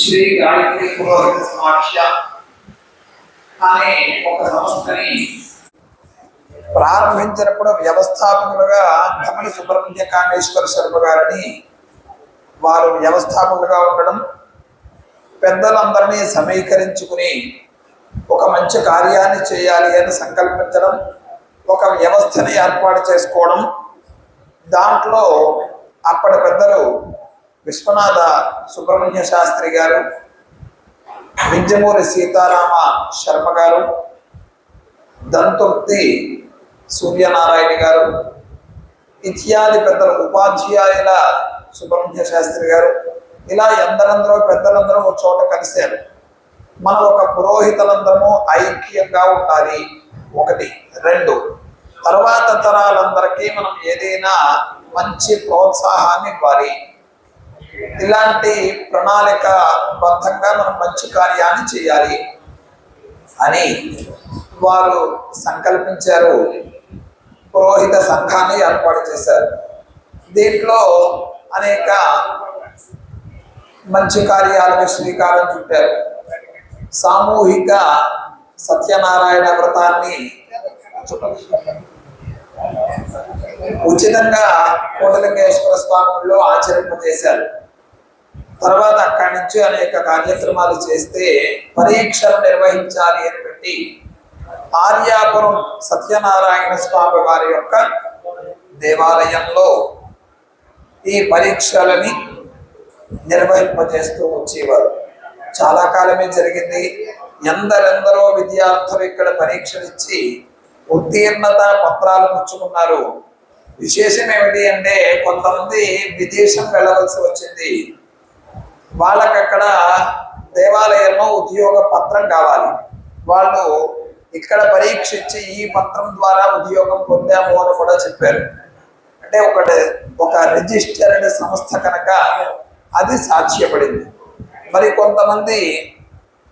శ్రీ గాయత్రి పురోహిత సమాఖ్య అనే ఒక సంస్థని ప్రారంభించినప్పుడు వ్యవస్థాపకులుగా భమని సుబ్రహ్మణ్య కామేశ్వర శర్మ గారిని వారు వ్యవస్థాపకులుగా ఉండడం, పెద్దలందరినీ సమీకరించుకుని ఒక మంచి కార్యాన్ని చేయాలి అని సంకల్పించడం, ఒక వ్యవస్థని ఏర్పాటు చేసుకోవడం. దాంట్లో అప్పటి పెద్దలు విశ్వనాథ సుబ్రహ్మణ్య శాస్త్రి గారు, వింజమూరి సీతారామ శర్మ గారు, దంతుర్తి సూర్యనారాయణ గారు ఇత్యాది పెద్దలు, ఉపాధ్యాయుల సుబ్రహ్మణ్య శాస్త్రి గారు, ఇలా ఎందరందరూ పెద్దలందరూ ఒక చోట కలిశారు. మనం ఒక పురోహితులందరము ఐక్యంగా ఉండాలి, ఒకటి. రెండు, తర్వాత తరాలందరికీ మనం ఏదైనా మంచి ప్రోత్సాహాన్ని ఇవ్వాలి. ఇలాంటి ప్రణాళిక బద్ధంగా మనం మంచి కార్యాన్ని చేయాలి అని వారు సంకల్పించారు. పురోహిత సంఘాన్ని ఏర్పాటు చేశారు. దీంట్లో అనేక మంచి కార్యాలకు శ్రీకారం చుట్టారు. సామూహిక సత్యనారాయణ వ్రతాన్ని ఉచితంగా కోటలింగేశ్వర స్వామిలో ఆచరింపజేశారు. తర్వాత అక్కడి నుంచి అనేక కార్యక్రమాలు చేస్తే పరీక్షలు నిర్వహించాలి అని పెట్టి ఆర్యాపురం సత్యనారాయణ స్వామి వారి యొక్క దేవాలయంలో ఈ పరీక్షలని నిర్వహింపజేస్తూ వచ్చేవారు. చాలా కాలమే జరిగింది. ఎందరెందరో విద్యార్థులు ఇక్కడ పరీక్షలు ఇచ్చి ఉత్తీర్ణత పత్రాలు పుచ్చుకున్నారు. విశేషం ఏమిటి అంటే కొంతమంది విదేశం వెళ్ళవలసి వచ్చింది. వాళ్ళకి అక్కడ దేవాలయంలో ఉద్యోగ పత్రం కావాలి. వాళ్ళు ఇక్కడ పరీక్ష ఇచ్చి ఈ పత్రం ద్వారా ఉద్యోగం పొందాము అని కూడా చెప్పారు. అంటే ఒక రిజిస్టర్డ్ సంస్థ కనుక అది సాధ్యపడింది. మరి కొంతమంది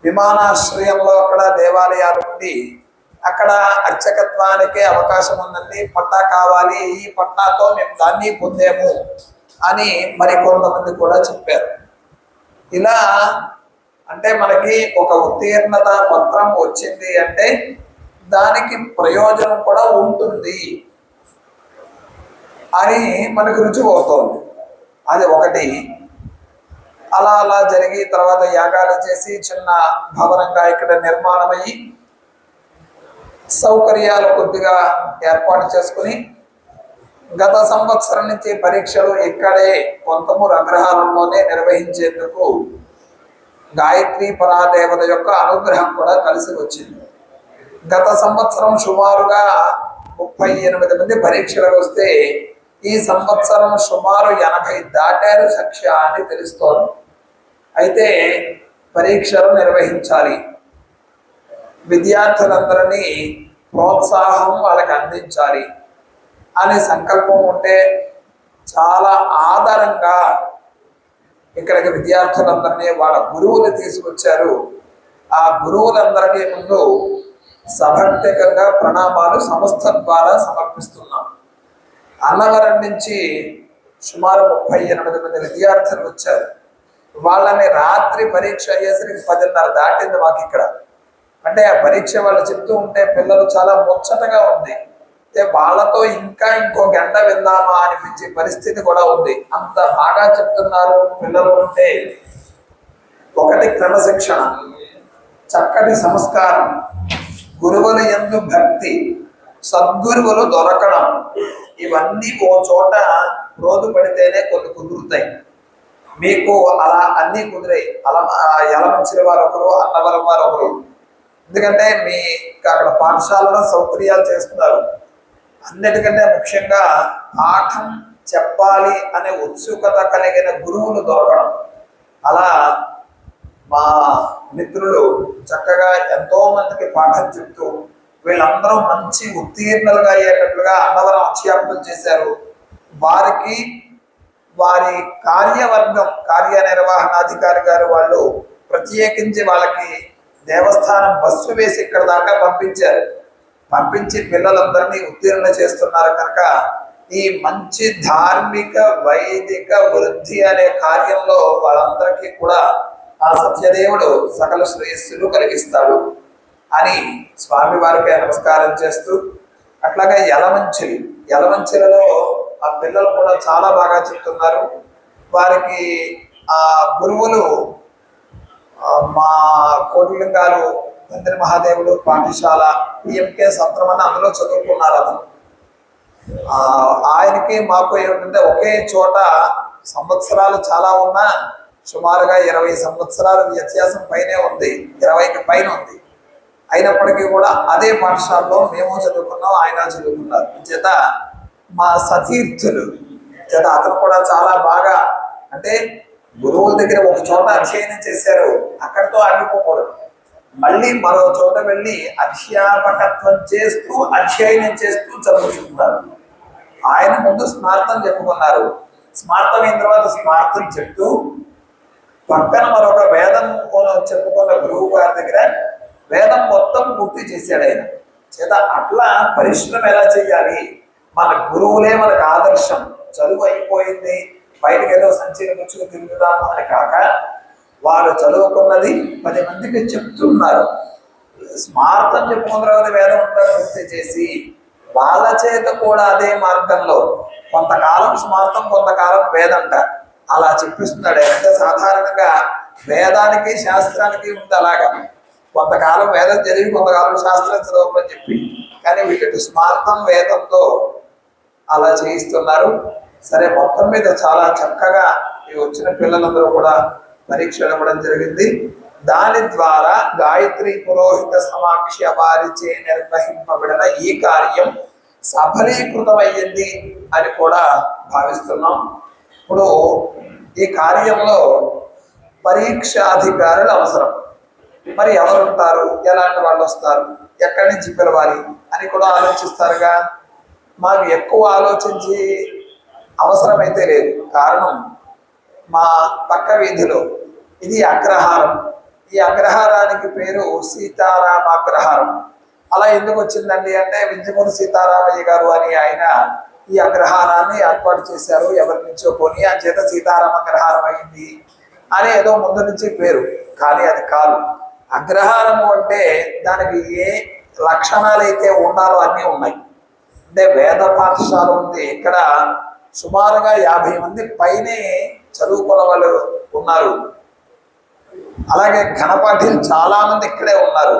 విమానాశ్రయంలో అక్కడ దేవాలయాలు ఉండి అక్కడ అర్చకత్వానికి అవకాశం ఉందండి, పట్టా కావాలి, ఈ పట్టాతో మేము దాన్ని పొందాము అని మరి కొంతమంది కూడా చెప్పారు. ఇలా అంటే మనకి ఒక ఉత్తీర్ణత పత్రం వచ్చింది అంటే దానికి ప్రయోజనం కూడా ఉంటుంది అని మనకు రుజువవుతోంది. అది ఒకటి. అలా జరిగి తర్వాత యాగాలు చేసి చిన్న భవనంగా ఇక్కడ నిర్మాణమయ్యి సౌకర్యాలు కొద్దిగా ఏర్పాటు చేసుకుని గత సంవత్సరం నుంచి పరీక్షలు ఇక్కడే కొంతమూరు అగ్రహారంలోనే నిర్వహించేందుకు గాయత్రి పరాదేవత యొక్క అనుగ్రహం కూడా కలిసి వచ్చింది. గత సంవత్సరం సుమారుగా 38 మంది పరీక్షలకు వస్తే ఈ సంవత్సరం సుమారు 80 దాటారు సఖ్య అని తెలుస్తోంది. అయితే పరీక్షలు నిర్వహించాలి, విద్యార్థులందరినీ ప్రోత్సాహం వాళ్ళకి అందించాలి అనే సంకల్పం ఉంటే చాలా ఆధారంగా ఇక్కడికి విద్యార్థులందరినీ వాళ్ళ గురువులు తీసుకొచ్చారు. ఆ గురువులందరికీ ముందు సభక్తికంగా ప్రణామాలు సంస్థ ద్వారా సమర్పిస్తున్నాం. అన్నవరం నుంచి సుమారు 38 మంది విద్యార్థులు వచ్చారు. వాళ్ళని రాత్రి పరీక్ష అయ్యేసరికి 10:30 దాటింది మాకు ఇక్కడ. అంటే ఆ పరీక్ష వాళ్ళు చెప్తూ ఉంటే పిల్లలు చాలా ముచ్చటగా ఉంది. వాళ్ళతో ఇంకో గంట విందామా అనిపించే పరిస్థితి కూడా ఉంది. అంత బాగా చెప్తున్నారు పిల్లలు. ఉంటే ఒకటి క్రమశిక్షణ, చక్కటి సంస్కారం, గురువుల యందు భక్తి, సద్గురువులు దొరకడం, ఇవన్నీ ఓ చోట రోజు పడితేనే కొన్ని కుదురుతాయి. మీకు అలా అన్నీ కుదిరాయి. యలమంచిలి వారు ఒకరు, అన్నవరం వారు ఒకరు. ఎందుకంటే మీ అక్కడ పాఠశాలలో సౌకర్యాలు చేస్తున్నారు. అన్నిటికంటే ముఖ్యంగా పాఠం చెప్పాలి అనే ఉత్సుకత కలిగిన గురువులు దొరకడం. అలా మా మిత్రులు చక్కగా ఎంతో మందికి పాఠం చెప్తూ వీళ్ళందరూ మంచి ఉత్తీర్ణులుగా అయ్యేటట్లుగా అన్నవరం అధ్యాపనం చేశారు. వారికి వారి కార్యవర్గం, కార్యనిర్వహణాధికారి గారు వాళ్ళు ప్రత్యేకించి వాళ్ళకి దేవస్థానం బస్సు వేసి ఇక్కడ దాకా పంపించి పిల్లలందరినీ ఉత్తీర్ణ చేస్తున్నారు. కనుక ఈ మంచి ధార్మిక వైదిక వృద్ధి అనే కార్యంలో వాళ్ళందరికీ కూడా ఆ సత్యదేవుడు సకల శ్రేయస్సులు కలిగిస్తాడు అని స్వామి వారికి నమస్కారం చేస్తూ, అట్లాగే యలమంచిలలో ఆ పిల్లలు కూడా చాలా బాగా చెప్తున్నారు. వారికి ఆ గురువులు మా కోటిలింగాలు తండ్రి మహాదేవుడు పాఠశాల పిఎంకే సత్రం అని అందులో చదువుకున్నారు అతను. ఆయనకి మాకు ఏమిటంటే ఒకే చోట సంవత్సరాలు చాలా ఉన్నా సుమారుగా 20 సంవత్సరాల వ్యత్యాసం పైనే ఉంది, 20కి పైన ఉంది. అయినప్పటికీ కూడా అదే పాఠశాలలో మేము చదువుకున్నాం, ఆయన చదువుకున్నారు. చేత మా సతీర్థులు చేత అతను కూడా చాలా బాగా, అంటే గురువుల దగ్గర ఒక చోట అధ్యయనం చేశారు, అక్కడితో ఆగిపోకూడదు, మళ్ళీ మరో చోట వెళ్ళి అధ్యాపకత్వం చేస్తూ అధ్యయనం చేస్తూ చదువుకుంటున్నారు. ఆయన ముందు స్మార్థం చెప్పుకున్నారు, స్మార్థం అయిన తర్వాత స్మార్థం చెప్తూ పక్కన మరొక వేదం చెప్పుకున్న గురువు గారి దగ్గర వేదం మొత్తం పూర్తి చేశాడు ఆయన. చేత అట్లా పరిశ్రమ ఎలా చేయాలి, మన గురువులే మనకు ఆదర్శం. చదువు అయిపోయింది బయటకు ఏదో సంచిని ముచ్చుకు తిరుగుదాము అని కాక, వారు చదువుకున్నది 10 మందికి చెప్తున్నారు. స్మార్థం చెప్పుకున్న తర్వాత వేదం అంతా పూర్తి చేసి వాళ్ళ చేత కూడా అదే మార్గంలో కొంతకాలం స్మార్థం కొంతకాలం వేదంట అలా చెప్పిస్తున్నాడు. అంటే సాధారణంగా వేదానికి శాస్త్రానికి ఉంది అలాగా, కొంతకాలం వేదం చదివి కొంతకాలం శాస్త్రం చదవమని చెప్పి, కానీ వీటి స్మార్థం వేదంతో అలా చేయిస్తున్నారు. సరే, మొత్తం మీద చాలా చక్కగా ఈ వచ్చిన పిల్లలందరూ కూడా పరీక్షలు ఇవ్వడం జరిగింది. దాని ద్వారా గాయత్రి పురోహిత సమాఖ్య వారిచే నిర్వహింపబడిన ఈ కార్యం సఫలీకృతమయ్యింది అని కూడా భావిస్తున్నాం. ఇప్పుడు ఈ కార్యంలో పరీక్షాధికారులు అవసరం. మరి ఎవరు ఉంటారు, ఎలాంటి వాళ్ళు వస్తారు, ఎక్కడి నుంచి పిలవాలి అని కూడా ఆలోచిస్తారుగా. మాకు ఎక్కువ ఆలోచించి అవసరమైతే లేదు. కారణం, మా పక్క వీధిలో ఇది అగ్రహారం, ఈ అగ్రహారానికి పేరు సీతారామ అగ్రహారం. అలా ఎందుకు వచ్చిందండి అంటే, వింజమూరి సీతారామయ్య గారు అని ఆయన ఈ అగ్రహారాన్ని ఏర్పాటు చేశారు, ఎవరి నుంచో కొని, ఆ చేత సీతారామ అగ్రహారం అయింది అని ఏదో ముందు నుంచి పేరు. కానీ అది కాదు. అగ్రహారము అంటే దానికి ఏ లక్షణాలు అయితే ఉండాలో అన్నీ ఉన్నాయి. అంటే వేద పాఠశాల ఉంది, ఇక్కడ సుమారుగా 50 మంది పైనే చదువుకున్న వాళ్ళు ఉన్నారు. అలాగే ఘనపాఠీలు చాలా మంది ఇక్కడే ఉన్నారు,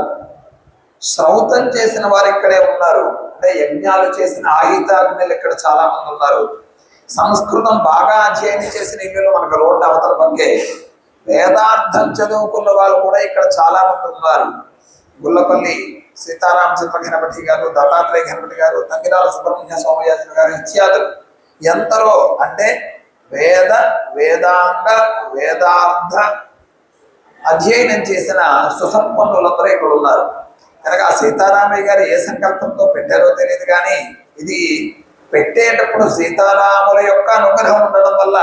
శ్రౌతం చేసిన వారు ఇక్కడే ఉన్నారు, అంటే యజ్ఞాలు చేసిన ఆహితాగ్నులు ఇక్కడ చాలా మంది ఉన్నారు. సంస్కృతం బాగా అధ్యయనం చేసిన ఇల్లు మనకు రోడ్డు అవతల పక్కే. వేదార్థం చదువుకున్న వాళ్ళు కూడా ఇక్కడ చాలా మంది ఉన్నారు. గుల్లపల్లి సీతారామచంద్ర ఘనపతి గారు, దత్తాత్రేయ ఘనపతి గారు, తంగిరాల సుబ్రహ్మణ్య స్వామియాజులు గారు ఇత్యాదులు ఎంతరో, అంటే వేదాంగ వేదార్థ అధ్యయనం చేసిన సుసంపన్నులందరూ ఇక్కడ ఉన్నారు. కనుక ఆ సీతారామయ్య గారు ఏ సంకల్పంతో పెట్టారో తెలియదు, కానీ ఇది పెట్టేటప్పుడు సీతారాముల యొక్క అనుగ్రహం ఉండడం వల్ల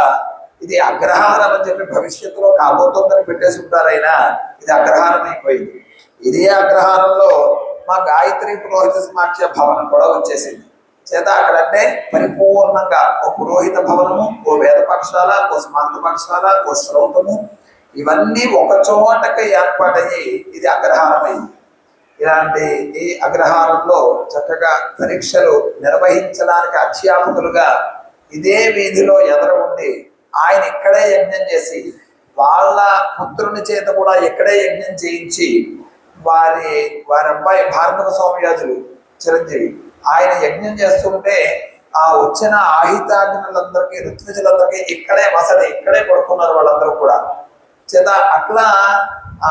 ఇది అగ్రహారం అని చెప్పి భవిష్యత్తులో కాబోతుందని పెట్టేసి ఉంటారు. అయినా ఇది అగ్రహారం అయిపోయింది. ఇదే అగ్రహారంలో మా గాయత్రి పురోహిత సమాఖ్య భవనం కూడా వచ్చేసింది. చేత అక్కడంటే పరిపూర్ణంగా ఓ పురోహిత భవనము, ఓ వేద పాఠశాల, ఓ స్మార్త పాఠశాల, ఓ శ్రౌతము, ఇవన్నీ ఒక చోటకి ఏర్పాటయ్యి ఇది అగ్రహారం అయింది. ఇలాంటి ఈ అగ్రహారంలో చక్కగా పరీక్షలు నిర్వహించడానికి అధ్యాపకులుగా ఇదే వీధిలో ఎదురు ఉండి ఆయన ఇక్కడే యజ్ఞం చేసి, వాళ్ళ పుత్రుని చేత కూడా ఇక్కడే యజ్ఞం చేయించి, వారి అబ్బాయి భార్గవ స్వామియాజులు చిరంజీవి ఆయన యజ్ఞం చేస్తుంటే ఆ వచ్చిన ఆహితాగ్నులందరికీ ఋత్విజులందరికీ ఇక్కడే వసతి, ఇక్కడే పడుకున్నారు వాళ్ళందరూ కూడా. చేత అట్లా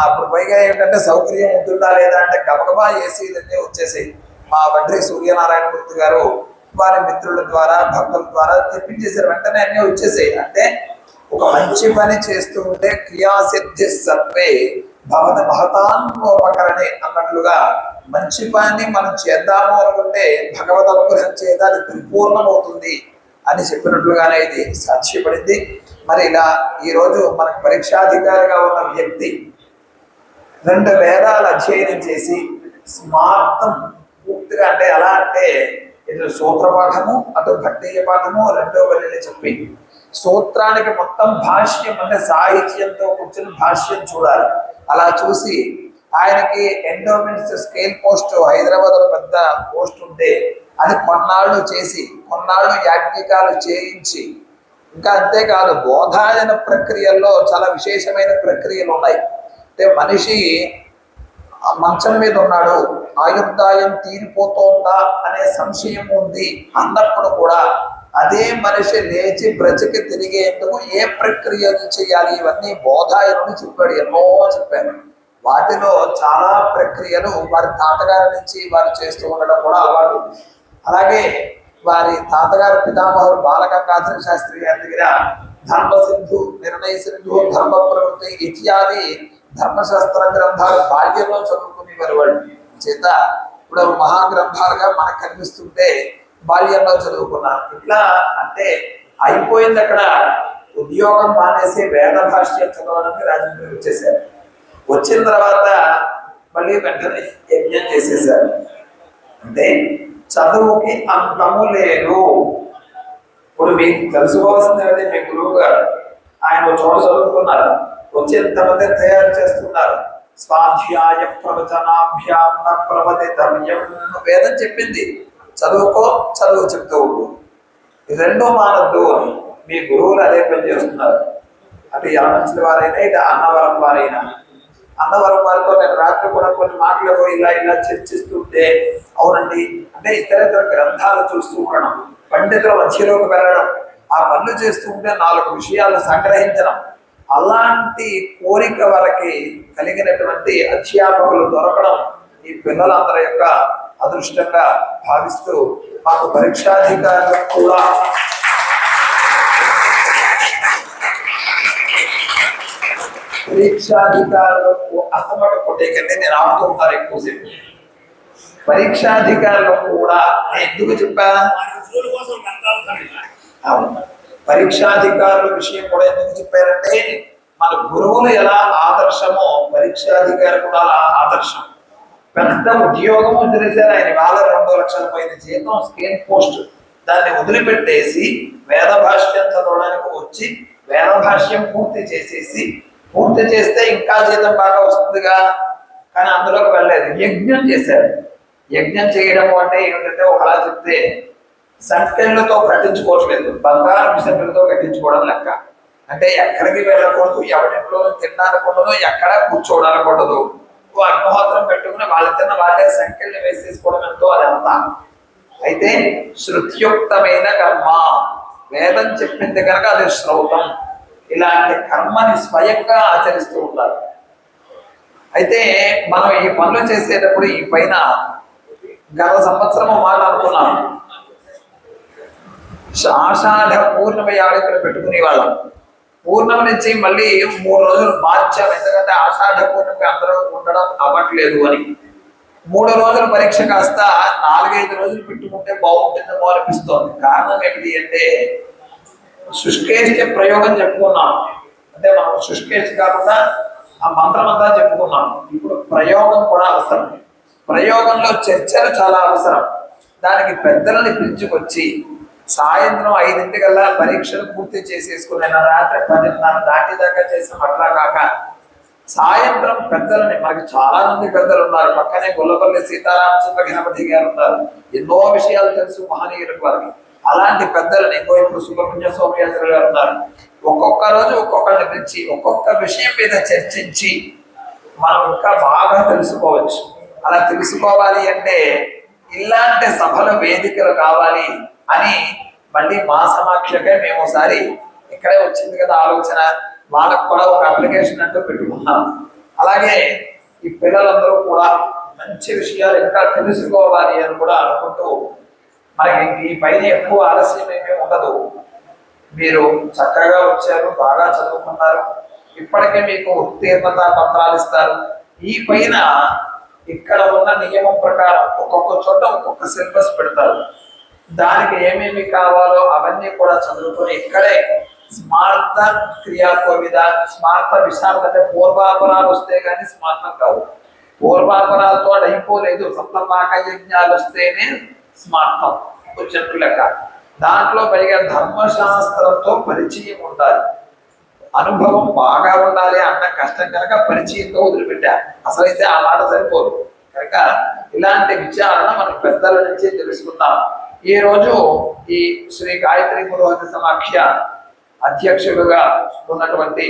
అప్పుడు పైగా ఏంటంటే సౌకర్యం ఉంటుందా లేదా అంటే గబగబా ఏసీలన్నీ వచ్చేసాయి. మా బండ్రి సూర్యనారాయణమూర్తి గారు వారి మిత్రుల ద్వారా భక్తుల ద్వారా తెప్పించేసారు, వెంటనే అన్నీ వచ్చేసాయి. అంటే ఒక మంచి పని చేస్తూ ఉంటే క్రియాసిద్ధి సత్వే భవత మహతాన్మోపకరణే అన్నట్లుగా మంచి పని మనం చేద్దాము అనుకుంటే భగవద్ అనుగ్రహం చేత అది పరిపూర్ణమవుతుంది అని చెప్పినట్లుగానే ఇది సాక్ష్యపడింది. మరి ఇలా ఈరోజు మనకు పరీక్షాధికారిగా ఉన్న వ్యక్తి 2 వేదాలు అధ్యయనం చేసి స్మార్థం పూర్తిగా, అంటే ఎలా అంటే ఇటు సూత్ర పాఠము అటు భట్టయ్య పాఠము రెండో వెళ్ళి చెప్పి సూత్రానికి మొత్తం భాష్యం అంటే సాహిత్యంతో కూర్చొని భాష్యం చూడాలి. అలా చూసి ఆయనకి ఎండోమెంట్స్ స్కేల్ పోస్ట్ హైదరాబాద్ పెద్ద పోస్ట్ ఉంటే అది కొన్నాళ్ళు చేసి కొన్నాళ్ళు యాజ్ఞికాలు చేయించి, ఇంకా అంతేకాదు బోధాయన ప్రక్రియల్లో చాలా విశేషమైన ప్రక్రియలు ఉన్నాయి. అంటే మనిషి మంచం మీద ఉన్నాడు, ఆయుర్దాయం తీరిపోతోందా అనే సంశయం ఉంది అన్నప్పుడు కూడా అదే మనిషి లేచి బ్రతికి తిరిగేందుకు ఏ ప్రక్రియలు చేయాలి ఇవన్నీ బోధాయనుడు చెప్పాడు, ఎన్నో చెప్పాను. వాటిలో చాలా ప్రక్రియలు వారి తాతగారి నుంచి వారు చేస్తూ ఉండడం కూడా అలవాటు. అలాగే వారి తాతగారు పితామహుడు బాలగంగాధర శాస్త్రి గారి దగ్గర ధర్మసింధు, నిర్ణయ సింధు, ధర్మ ప్రవృత్తి ఇత్యాది ధర్మశాస్త్ర గ్రంథాలు బాల్యంలో చదువుకునేవారు వాళ్ళు. చేత ఇప్పుడు మహాగ్రంథాలుగా మనకు కనిపిస్తుంటే బాల్యంలో చదువుకున్నారు. ఇట్లా అంటే అయిపోయింది అక్కడ. ఉద్యోగం మానేసి వేద భాష్యం చదవడానికి రాజమండ్రి వచ్చేసారు. వచ్చిన తర్వాత మళ్ళీ వెంటనే యజ్ఞం చేసేసారు. అంటే చదువుకి అంతము లేదు. ఇప్పుడు మీకు తెలుసుకోవాల్సింది అదే, మీ గురువు గారు ఆయన చోట చదువుకున్నారు, వచ్చేంతమంది తయారు చేస్తున్నారు. స్వాధ్యాయ ప్రవచనాభ్యాం ప్రవదితవ్యం వేదం చెప్పింది, చదువుకో, చదువు చెప్తూ ఉండు, రెండో మానద్దు అని మీ గురువులు అదే పని చేస్తున్నారు. అటు యలమంచిలి వారైనా ఇటు అన్నవరం వారైనా. అన్నవరం వారితో నేను రాత్రి కూడా కొన్ని మాటలు ఇలా ఇలా చర్చిస్తుంటే అవునండి అంటే ఇతర గ్రంథాలు చూస్తూ ఉండడం, పండితుల మధ్యలోకి వెళ్ళడం, ఆ పనులు చేస్తూ ఉంటే 4 విషయాలు సంగ్రహించడం, అలాంటి కోరిక వారికి కలిగినటువంటి అధ్యాపకులు దొరకడం ఈ పిల్లలందరి యొక్క అదృష్టంగా భావిస్తూ మాకు పరీక్షాధికారులకు కూడా పరీక్షాధికారులకు అస్తమట కొట్టేకంటే నేను ఆడుతూ ఉంటాను ఎక్కువసేపు. పరీక్షాధికారులకు కూడా ఎందుకు చెప్పా, అవును పరీక్షాధికారుల విషయం కూడా ఎందుకు చెప్పారంటే మన గురువులు ఎలా ఆదర్శమో పరీక్షాధికారి కూడా అలా ఆదర్శం. పెద్ద ఉద్యోగం వదిలేశారు ఆయన, వాళ్ళ 2 లక్షల పైన జీతం, స్కేల్ పోస్ట్, దాన్ని వదిలిపెట్టేసి వేద భాష్యం చదవడానికి వచ్చి వేద భాష్యం పూర్తి చేసేసి, పూర్తి చేస్తే ఇంకా జీతం బాగా వస్తుందిగా, కానీ అందులోకి వెళ్ళలేదు. యజ్ఞం చేశారు. యజ్ఞం చేయడం అంటే ఏమిటంటే ఒకలా చెప్తే సంఖ్యలతో కట్టించుకోవట్లేదు, బంగారు మిషన్లతో కట్టించుకోవడం లెక్క. అంటే ఎక్కడికి వెళ్ళకూడదు, ఎవరింట్లో తినడానికూడదు, ఎక్కడ కూర్చోవడానికూడదు, అగ్నిహోత్రం పెట్టుకుని వాళ్ళ తిన్న వాళ్ళే సంఖ్యల్ని వేసేసుకోవడం ఎంతో అదంతా. అయితే శృత్యుక్తమైన కర్మ, వేదం చెప్పింది కనుక అది శ్రౌతం. ఇలాంటి కర్మని స్వయంగా ఆచరిస్తూ ఉంటారు. అయితే మనం ఈ పనులు చేసేటప్పుడు ఈ పైన గత సంవత్సరం మాట అనుకున్నాం, ఆషాఢ పూర్ణిమ యాడికలు పెట్టుకునే వాళ్ళం. పూర్ణం నుంచి మళ్ళీ 3 రోజులు మార్చాం, ఎందుకంటే ఆషాఢ పూర్ణిమ అందరూ ఉండడం అవ్వట్లేదు అని. 3 రోజుల పరీక్ష కాస్త 4-5 రోజులు పెట్టుకుంటే బాగుంటుందేమో అనిపిస్తోంది. కారణం ఏమిటి అంటే శుష్కేష్టి ప్రయోగం చెప్పుకున్నాం. అంటే మనం శుష్కేష్టి కాకుండా ఆ మంత్రం అంతా చెప్పుకున్నాం. ఇప్పుడు ప్రయోగం కూడా అవసరం. ప్రయోగంలో చర్చలు చాలా అవసరం. దానికి పెద్దలని పిలుచుకొచ్చి సాయంత్రం 5 పరీక్షలు పూర్తి చేసేసుకుని రాత్రి 10:30 దాటిదాకా చేసిన అట్లా కాక సాయంత్రం పెద్దలని, మనకి చాలా మంది పెద్దలు ఉన్నారు. పక్కనే గొల్లపల్లి సీతారామచంద్ర గణపతి గారు ఉన్నారు, ఎన్నో విషయాలు తెలుసు మహనీయులకు వారికి. అలాంటి పెద్దలని ఇప్పుడు సుబ్రహ్మణ్య స్వామి గారు ఉన్నారు. ఒక్కొక్క రోజు ఒక్కొక్కరిని పిలిచి ఒక్కొక్క విషయం మీద చర్చించి మనం ఇంకా బాగా తెలుసుకోవచ్చు. అలా తెలుసుకోవాలి అంటే ఇలాంటి సభల వేదికలు కావాలి అని మళ్ళీ మా సమక్షకే మేము ఒకసారి ఇక్కడే వచ్చింది కదా ఆలోచన, వాళ్ళకు కూడా ఒక అప్లికేషన్ అంటూ పెట్టుకున్నాం. అలాగే ఈ పిల్లలందరూ కూడా మంచి విషయాలు ఇంకా తెలుసుకోవాలి అని కూడా అనుకుంటూ మనకి ఈ పైన ఎక్కువ ఆలస్యం ఏమీ ఉండదు. మీరు చక్కగా వచ్చారు, బాగా చదువుకున్నారు, ఇప్పటికే మీకు ఉత్తీర్ణత పత్రాలు ఇస్తారు. ఈ పైన ఇక్కడ ఉన్న నియమం ప్రకారం ఒక్కొక్క చోట ఒక్కొక్క సిలబస్ పెడతారు. దానికి ఏమేమి కావాలో అవన్నీ కూడా చదువుకొని ఇక్కడే స్మార్త క్రియాకోవిద, స్మార్త విశారద అంటే పూర్వాపరాలు వస్తే కానీ స్మార్తం కావు. పూర్వాపరాలతో అయిపోలేదు, సప్తపాక యజ్ఞాలు వస్తేనే స్మార్తం వచ్చినట్టు లెక్క. దాంట్లో పైగా ధర్మశాస్త్రంతో పరిచయం ఉండాలి, అనుభవం బాగా ఉండాలి అన్న కష్టం కనుక పరిచయంతో వదిలిపెట్టా. అసలైతే ఆ మాట సరిపోదు కనుక ఇలాంటి విచారణ మనం పెద్దల నుంచే తెలుసుకుందాం. ఈ రోజు ఈ శ్రీ గాయత్రి పురోహిత సమాఖ్య అధ్యక్షులుగా ఉన్నటువంటి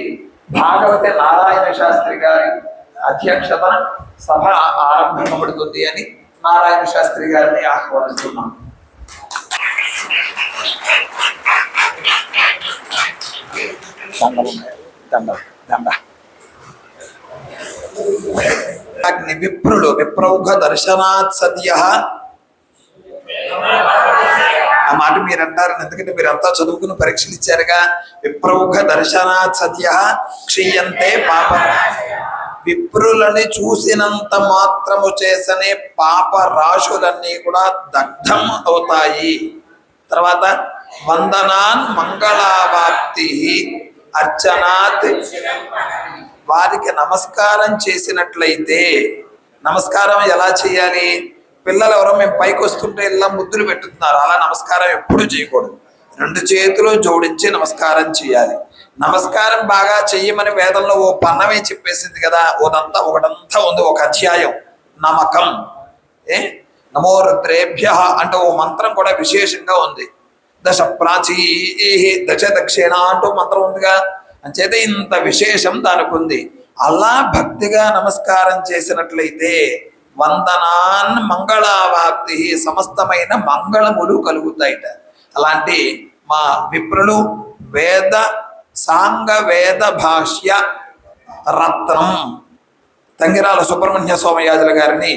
భాగవతి నారాయణ శాస్త్రి గారి అధ్యక్షత సభ ఆరంభించబడుతుంది అని నారాయణ శాస్త్రి గారిని ఆహ్వానిస్తున్నాం. అగ్ని విప్రులు విప్రౌఘ దర్శనాత్ సద్య, ఆ మాట మీరు అంటారు ఎందుకంటే మీరంతా చదువుకుని పరీక్షలు ఇచ్చారుగా. విప్రౌఘ దర్శనాత్ సద్య క్షీయంతే పాప, విప్రులని చూసినంత మాత్రము చేసనే పాప రాశులన్నీ కూడా దగ్ధం అవుతాయి. తర్వాత వందనాన్ మంగళావాప్తి అర్చనాత్, వారికి నమస్కారం చేసినట్లయితే, నమస్కారం ఎలా చేయాలి? పిల్లలు ఎవరో మేము పైకి వస్తుంటే ఇలా ముద్దులు పెట్టుతున్నారు, అలా నమస్కారం ఎప్పుడు చేయకూడదు. రెండు చేతులు జోడించి నమస్కారం చేయాలి. నమస్కారం బాగా చెయ్యమని వేదంలో ఓ పన్నమే చెప్పేసింది కదా, ఒకటంతా ఉంది, ఒక అధ్యాయం నమకం. నమో రుద్రేభ్య అంటే ఓ మంత్రం కూడా విశేషంగా ఉంది. దశ ప్రాచీ దశ దక్షిణ అంటూ మంత్రం ఉందిగా, అంచేత ఇంత విశేషం దానికి ఉంది. అలా భక్తిగా నమస్కారం చేసినట్లయితే వందనాన్ మంగళావాప్తి, సమస్తమైన మంగళములు కలుగుతాయిట. అలాంటి మా విప్రులు వేద సాంగ వేద భాష్య రత్నం తంగిరాల సుబ్రహ్మణ్య స్వామయాజుల గారిని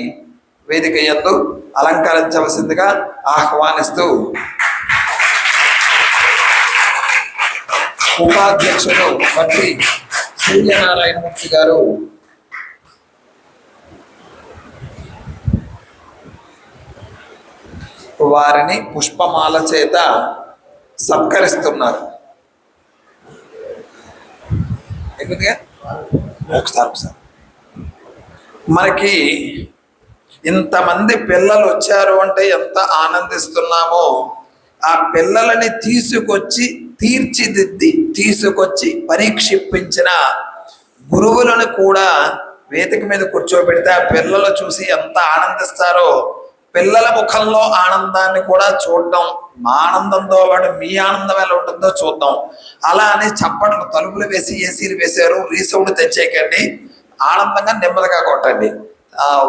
వేదిక యందు అలంకరించవలసిందిగా ఆహ్వానిస్తూ ఉపాధ్యక్షుడు వడ్డీ సూర్యనారాయణమూర్తి గారు వారిని పుష్పమాల చేత సత్కరిస్తున్నారు. ఒకసారి మనకి ఇంతమంది పిల్లలు వచ్చారు అంటే ఎంత ఆనందిస్తున్నామో. ఆ పిల్లలని తీర్చిదిద్ది తీసుకొచ్చి పరీక్షించిన గురువులను కూడా వేదిక మీద కూర్చోబెడితే ఆ పిల్లలు చూసి ఎంత ఆనందిస్తారో, పిల్లల ముఖంలో ఆనందాన్ని కూడా చూడడం, మా ఆనందంతో పాటు మీ ఆనందం ఎలా ఉంటుందో చూద్దాం. అలా అని చప్పట్లు, తలుపులు వేసి ఏసీలు వేశారు, రీసౌండ్ తెచ్చేయకండి, ఆనందంగా నెమ్మదిగా కొట్టండి.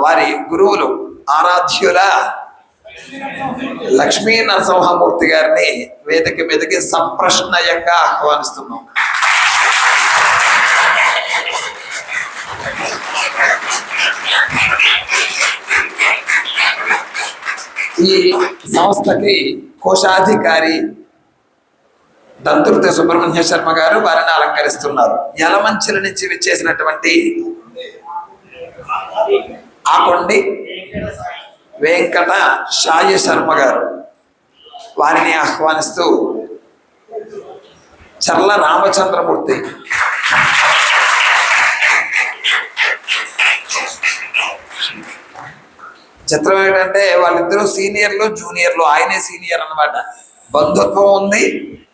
వారి గురువులు ఆరాధ్యుల లక్ష్మీ నరసింహమూర్తి గారిని వేదిక మీదకి సప్రశ్నయంగా ఆహ్వానిస్తున్నాం. ఈ సంస్థకి కోశాధికారి దంతుర్తి సుబ్రహ్మణ్య శర్మ గారు వారిని అలంకరిస్తున్నారు. యలమంచిల నుంచి విచ్చేసినటువంటి ఆకొండి వెంకట సాయి శర్మ గారు వారిని ఆహ్వానిస్తూ చర్ల రామచంద్రమూర్తి, చిత్రం ఏంటంటే వాళ్ళిద్దరూ సీనియర్లు జూనియర్లు, ఆయనే సీనియర్ అన్నమాట. బంధుత్వం ఉంది,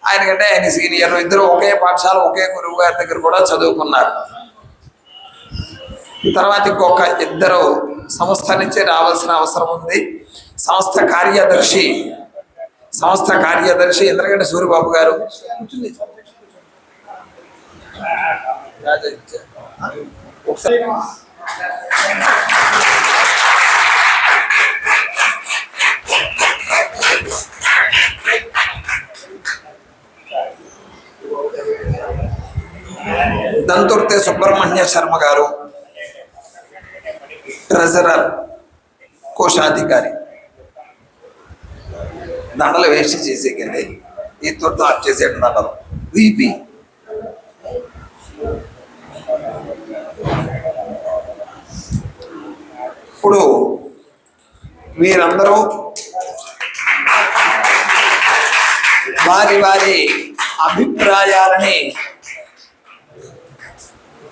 ఆయనకంటే ఆయన సీనియర్. ఇద్దరు ఒకే పాఠశాల ఒకే గురువు గారి దగ్గర కూడా చదువుకున్నారు. ఈ తర్వాత ఇంకొక ఇద్దరు సంస్థ నుంచి రావాల్సిన అవసరం ఉంది. సంస్థ కార్యదర్శి ఇంద్రగంటి సూరిబాబు గారు, ఒకసారి దంతుర్తి సుబ్రహ్మణ్య శర్మ గారు ట్రెజరర్ కోశాధికారి. దండలు వేస్ట్ చేసేకండి, ఈ తొట్టు ఆఫ్ చేసేట దండలు వీపీ. ఇప్పుడు మీరందరూ వారి వారి అభిప్రాయాలని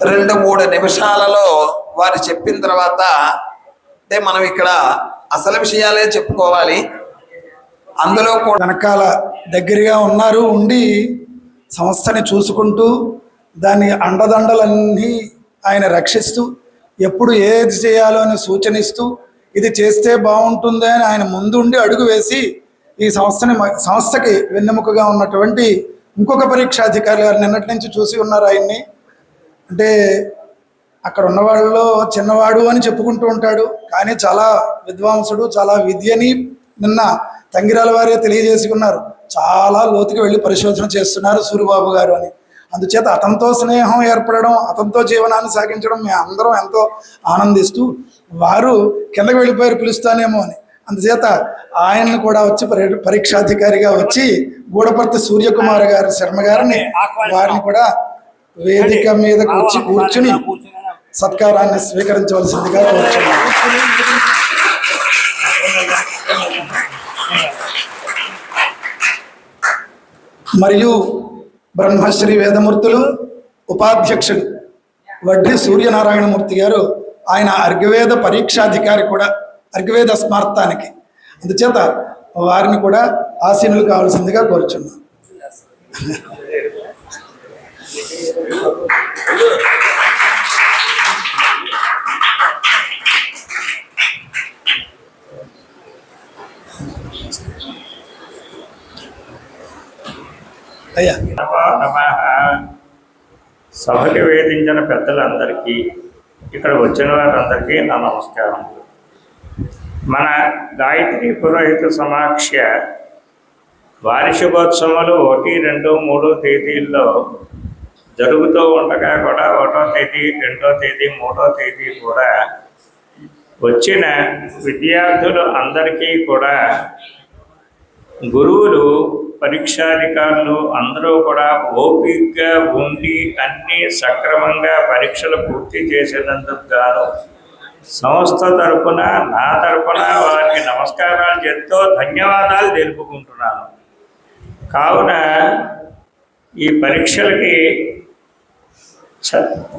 2-3 నిమిషాలలో వారు చెప్పిన తర్వాత, అంటే మనం ఇక్కడ అసలు విషయాలే చెప్పుకోవాలి. అందులో కూడా వెనకాల దగ్గరగా ఉన్నారు, ఉండి సంస్థని చూసుకుంటూ దాని అండదండలన్నీ ఆయన రక్షిస్తూ ఎప్పుడు ఏది చేయాలో అని సూచనిస్తూ ఇది చేస్తే బాగుంటుంది అని ఆయన ముందుండి అడుగు వేసి ఈ సంస్థకి వెన్నెముకగా ఉన్నటువంటి ఇంకొక పరీక్షాధికారి గారు నిన్నటి నుంచి చూసి ఉన్నారు ఆయన్ని. అంటే అక్కడ ఉన్న వాళ్ళలో చిన్నవాడు అని చెప్పుకుంటూ ఉంటాడు, కానీ చాలా విద్వాంసుడు, చాలా విద్యని నిన్న తంగిరాల వారే తెలియజేసుకున్నారు. చాలా లోతుకి వెళ్ళి పరిశోధన చేస్తున్నారు సూరిబాబు గారు అని. అందుచేత అతనితో స్నేహం ఏర్పడడం, అతనితో జీవనాన్ని సాగించడం మేము అందరం ఎంతో ఆనందిస్తూ, వారు కిందకి వెళ్ళిపోయారు పిలుస్తానేమో అని. అందుచేత ఆయన్ని కూడా వచ్చి పరీక్షాధికారిగా వచ్చి గూడపర్తి సూర్యకుమార్ గారి శర్మ గారిని వారిని కూడా వేదిక మీదకు వచ్చి కూర్చుని సత్కారాన్ని స్వీకరించవలసిందిగా కోరుచున్నాను. మరియు బ్రహ్మశ్రీ వేదమూర్తులు ఉపాధ్యక్షుడు వడ్డి సూర్యనారాయణమూర్తి గారు, ఆయన అర్ఘవేద పరీక్షాధికారి కూడా అర్ఘవేద స్మార్తానికి. అందుచేత వారిని కూడా ఆసీనులు కావాల్సిందిగా కోరుచున్నాను. అయ్యా సభకి వేదించిన పెద్దలందరికీ, ఇక్కడ వచ్చిన వారందరికీ నా నమస్కారం. మన గాయత్రి పురోహిత సమాఖ్య వార్షికోత్సవాలు 1, 2, 3 తేదీల్లో జరుగుతూ ఉండగా కూడా 1వ తేదీ, 2వ తేదీ, 3వ తేదీ కూడా వచ్చిన విద్యార్థులు అందరికీ కూడా గురువులు, పరీక్షాధికారులు అందరూ కూడా ఓపికగా ఉండి అన్నీ సక్రమంగా పరీక్షలు పూర్తి చేసేందుకు గాను సంస్థ తరపున, నా తరపున వారికి నమస్కారాలు చెప్తూ ధన్యవాదాలు తెలుపుకుంటున్నాను. కావున ఈ పరీక్షలకి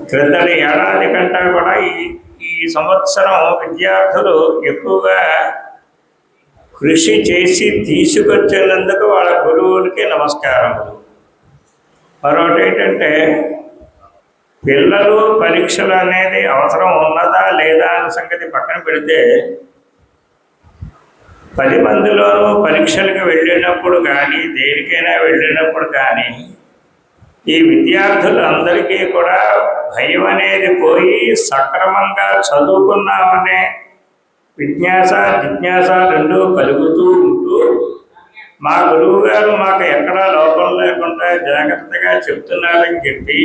క్రిందటి ఏడాది కంటే కూడా ఈ సంవత్సరం విద్యార్థులు ఎక్కువగా కృషి చేసి తీసుకొచ్చినందుకు వాళ్ళ గురువులకి నమస్కారములు. మరొకటి ఏంటంటే, పిల్లలు పరీక్షలు అనేది అవసరం ఉన్నదా లేదా అనే సంగతి పక్కన పెడితే, 10 మందిలోనూ పరీక్షలకు వెళ్ళినప్పుడు కానీ, దేనికైనా వెళ్ళినప్పుడు కానీ, ఈ విద్యార్థులందరికీ కూడా భయం అనేది పోయి సక్రమంగా చదువుకున్నామనే విజ్ఞాస, జిజ్ఞాస రెండూ కలుగుతూ ఉంటూ, మా గురువు గారు మాకు ఎక్కడా లోపం లేకుండా జాగ్రత్తగా చెప్తున్నారని చెప్పి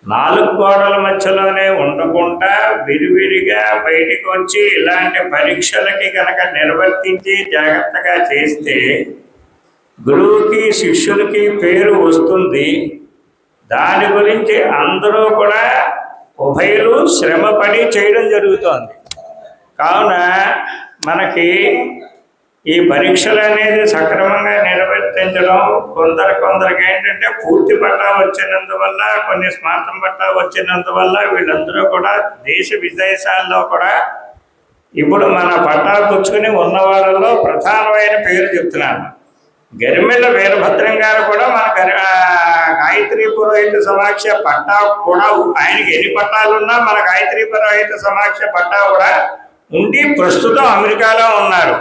4 గోడల మధ్యలోనే ఉండకుండా విరివిరిగా బయటికి వచ్చి ఇలాంటి పరీక్షలకి కనుక నిర్వర్తించి జాగ్రత్తగా చేస్తే గురువుకి, శిష్యులకి పేరు వస్తుంది. దాని గురించి అందరూ కూడా ఉభయులు శ్రమపడి చేయడం జరుగుతోంది. కావున మనకి ఈ పరీక్షలు అనేది సక్రమంగా నిర్వర్తించడం, కొందరికి ఏంటంటే పూర్తి పట్టా వచ్చినందువల్ల, కొన్ని స్మార్తం పట్టా వచ్చినందువల్ల వీళ్ళందరూ కూడా దేశ విదేశాల్లో కూడా ఇప్పుడు మన పట్టా పుచ్చుకుని ఉన్న వాళ్ళలో ప్రధానమైన పేరు చెప్తున్నాను. గరిమెళ్ళ వీరభద్రం గారు కూడా మన గాయత్రి పురోహిత సమాఖ్య పట్టా కూడా, ఆయనకి ఎన్ని పట్టాలున్నా మన గాయత్రి పురోహిత సమాఖ్య పట్టా కూడా ఉండి ప్రస్తుతం అమెరికాలో ఉన్నారు.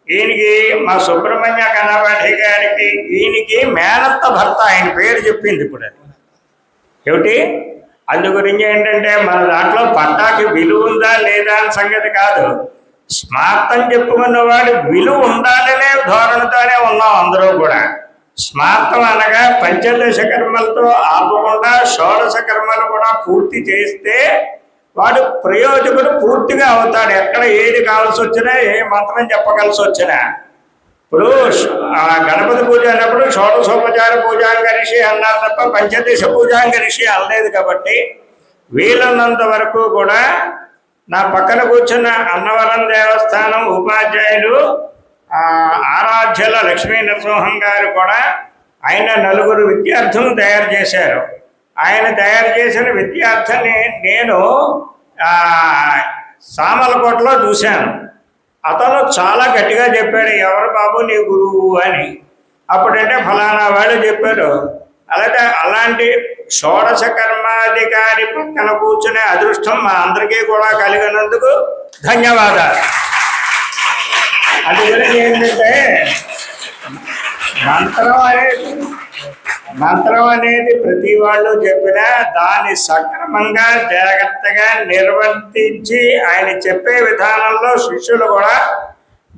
ఈయనకి మా సుబ్రహ్మణ్య కన్నవాడి గారికి, ఈయనకి మేనత్త భర్త ఆయన పేరు చెప్పింది ఇప్పుడు. అది ఏమిటి అందు గురించి ఏంటంటే, మన దాంట్లో పట్టాకి విలువ ఉందా లేదా అని సంగతి కాదు, స్మార్తం చెప్పుకున్నవాడు విలువ ఉండాలనే ధోరణితోనే ఉన్నాం అందరూ కూడా. స్మార్తం అనగా పంచదశ కర్మలతో ఆపకుండా షోడశ కర్మలు కూడా పూర్తి చేస్తే వాడు ప్రయోజకుడు పూర్తిగా అవుతాడు. ఎక్కడ ఏది కావాల్సి వచ్చినా, ఏ మంత్రం చెప్పగలిసి వచ్చినా. ఇప్పుడు గణపతి పూజ అన్నప్పుడు షోడశోపచార పూజాంగరిషి అన్నారు తప్ప పంచదశ పూజాంగరిషి అనలేదు. కాబట్టి వీలన్నంత వరకు కూడా నా పక్కన కూర్చున్న అన్నవరం దేవస్థానం ఉపాధ్యాయులు ఆరాధ్యుల లక్ష్మీ నరసింహం గారు కూడా ఆయన 4 విద్యార్థులను తయారు చేశారు. ఆయన తయారు చేసిన విద్యార్థిని నేను సామలకోటలో చూశాను. అతను చాలా గట్టిగా చెప్పాడు, ఎవరు బాబు నీ గురువు అని. అప్పుడంటే ఫలానా వాళ్ళు చెప్పారు. అలాగే అలాంటి షోడశ కర్మాధికారి పక్కన కూర్చునే అదృష్టం మా అందరికీ కూడా కలిగినందుకు ధన్యవాదాలు. అందుకని ఏంటంటే మంత్రం అనేది ప్రతి వాళ్ళు చెప్పినా దాన్ని సక్రమంగా జాగ్రత్తగా నిర్వర్తించి ఆయన చెప్పే విధానంలో శిష్యులు కూడా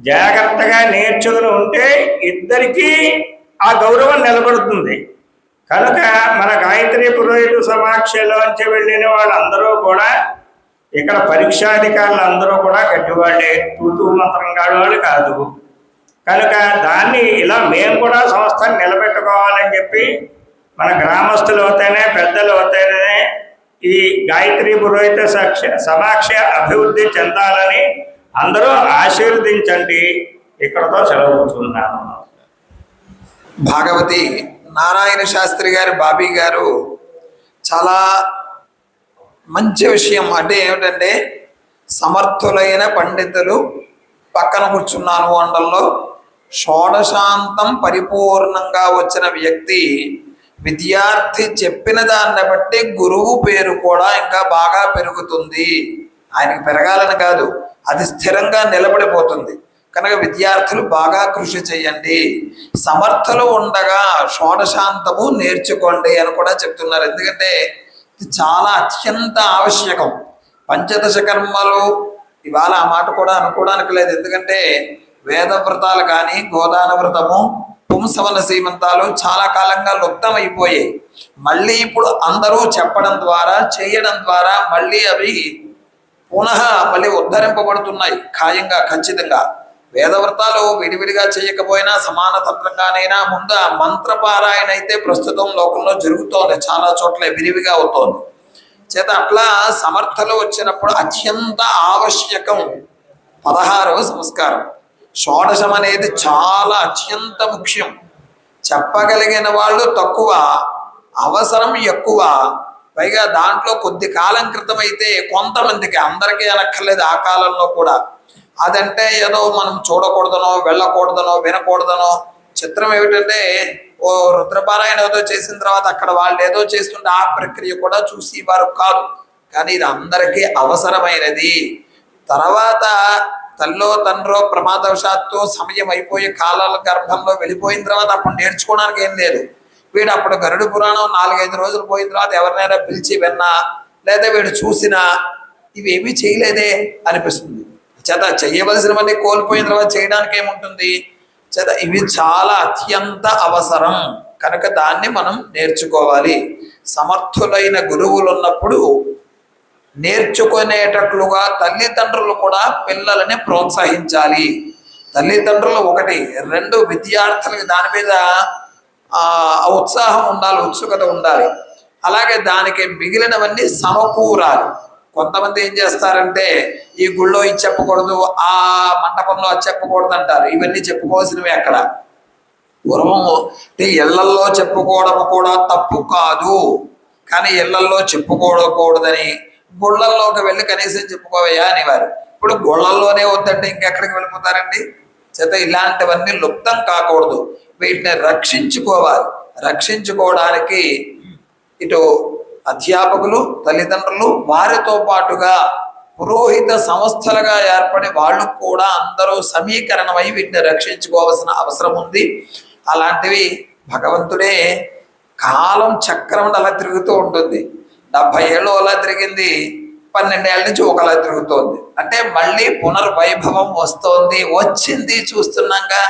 జాగ్రత్తగా నేర్చుకుని ఉంటే ఇద్దరికీ ఆ గౌరవం నిలబడుతుంది. కనుక మన గాయత్రి పురోహిత సమాక్షలోంచి వెళ్ళిన వాళ్ళందరూ కూడా ఇక్కడ పరీక్షాధికారులు అందరూ కూడా గట్టివాళ్ళే, తూతూ మంత్రం కాడు కాదు. కనుక దాన్ని ఇలా మేము కూడా సంస్థను నిలబెట్టుకోవాలని చెప్పి మన గ్రామస్తులు అవుతానే పెద్దలు అవుతానే ఈ గాయత్రి పురోహిత సమాక్ష అభివృద్ధి చెందాలని అందరూ ఆశీర్వదించండి. ఇక్కడతో సెలవుతున్నాను. భాగవతి నారాయణ శాస్త్రి గారి బాబీ గారు చాలా మంచి విషయం అంటే ఏమిటంటే సమర్థులైన పండితులు పక్కన కూర్చున్నాను అనడంలో షోడశాంతం పరిపూర్ణంగా వచ్చిన వ్యక్తి విద్యార్థి చెప్పిన దాన్ని బట్టి గురువు పేరు కూడా ఇంకా బాగా పెరుగుతుంది. ఆయనకి పెరగాలని కాదు, అది స్థిరంగా నిలబడిపోతుంది. కనుక విద్యార్థులు బాగా కృషి చేయండి, సమర్థులు ఉండగా షోడశాంతము నేర్చుకోండి అని కూడా చెప్తున్నారు. ఎందుకంటే ఇది చాలా అత్యంత ఆవశ్యకం. పంచదశ కర్మలు ఇవాళ ఆ మాట కూడా అనుకోవడానికి లేదు. ఎందుకంటే వేద వ్రతాలు కానీ గోదాన వ్రతము పుంసవన సీమంతాలు చాలా కాలంగా లుప్తమైపోయాయి. మళ్ళీ ఇప్పుడు అందరూ చెప్పడం ద్వారా చేయడం ద్వారా మళ్ళీ అవి మళ్ళీ ఉద్ధరింపబడుతున్నాయి ఖాయంగా ఖచ్చితంగా. వేదవ్రతాలు విడివిడిగా చేయకపోయినా సమాన తంత్రంగానైనా ముందు ఆ మంత్రపారాయణ అయితే ప్రస్తుతం లోకంలో జరుగుతోంది, చాలా చోట్ల విరివిగా అవుతోంది. చేత అట్లా సమర్థలు వచ్చినప్పుడు అత్యంత ఆవశ్యకం 16వ సంస్కారం. షోడశం అనేది చాలా అత్యంత ముఖ్యం. చెప్పగలిగిన వాళ్ళు తక్కువ, అవసరం ఎక్కువ. పైగా దాంట్లో కొద్ది కాలం క్రితం అయితే కొంతమందికి, అందరికీ అనక్కర్లేదు ఆ కాలంలో కూడా, అదంటే ఏదో మనం చూడకూడదనో వెళ్ళకూడదనో వినకూడదనో. చిత్రం ఏమిటంటే ఓ రుద్రపారాయణ ఏదో చేసిన తర్వాత అక్కడ వాళ్ళు ఏదో చేస్తుంటే ఆ ప్రక్రియ కూడా చూసి వారు కాదు. కానీ ఇది అందరికీ అవసరమైనది. తర్వాత తల్లో తండ్రో ప్రమాదవశాత్తు సమయం అయిపోయి కాలాల గర్భంలో వెళ్ళిపోయిన తర్వాత అప్పుడు నేర్చుకోవడానికి ఏం లేదు. వీడు అప్పుడు గరుడు పురాణం 4-5 రోజులు పోయిన తర్వాత ఎవరినైనా పిలిచి విన్నా లేదా వీడు చూసినా ఇవేమీ చేయలేదే అనిపిస్తుంది. చేత చెయ్యవలసినవన్నీ కోల్పోయిన తర్వాత చేయడానికి ఏముంటుంది. చేత ఇవి చాలా అత్యంత అవసరం. కనుక దాన్ని మనం నేర్చుకోవాలి. సమర్థులైన గురువులు ఉన్నప్పుడు నేర్చుకునేటట్లుగా తల్లిదండ్రులు కూడా పిల్లలని ప్రోత్సహించాలి. తల్లిదండ్రులు 1, 2 విద్యార్థులకి దాని మీద ఉత్సాహం ఉండాలి, ఉత్సుకత ఉండాలి. అలాగే దానికి మిగిలినవన్నీ సమకూరాలి. కొంతమంది ఏం చేస్తారంటే ఈ గుళ్ళో ఇది చెప్పకూడదు, ఆ మంటపంలో అది చెప్పకూడదు అంటారు. ఇవన్నీ చెప్పుకోవాల్సినవి అక్కడ. పూర్వము అంటే ఇళ్లల్లో చెప్పుకోవడం కూడా తప్పు కాదు, కానీ ఇళ్లల్లో చెప్పుకోకూడదని గుళ్ళల్లోకి వెళ్ళి కనీసం చెప్పుకోవయ్యా అనేవారు. ఇప్పుడు గుళ్ళల్లోనే వద్దంటే ఇంకెక్కడికి వెళ్ళిపోతారండి. చేత ఇలాంటివన్నీ లుప్తం కాకూడదు, వీటిని రక్షించుకోవాలి. రక్షించుకోవడానికి ఇటు అధ్యాపకులు, తల్లిదండ్రులు, వారితో పాటుగా పురోహిత సంస్థలుగా ఏర్పడి వాళ్ళు కూడా అందరూ సమీకరణమై వీటిని రక్షించుకోవాల్సిన అవసరం ఉంది. అలాంటివి భగవంతుడే కాలం చక్రం అలా తిరుగుతూ ఉంటుంది. 70 ఏళ్ళు అలా తిరిగింది, 12 ఏళ్ళ నుంచి ఒకలా తిరుగుతోంది. అంటే మళ్ళీ పునర్వైభవం వస్తోంది, వచ్చింది, చూస్తున్నాగా.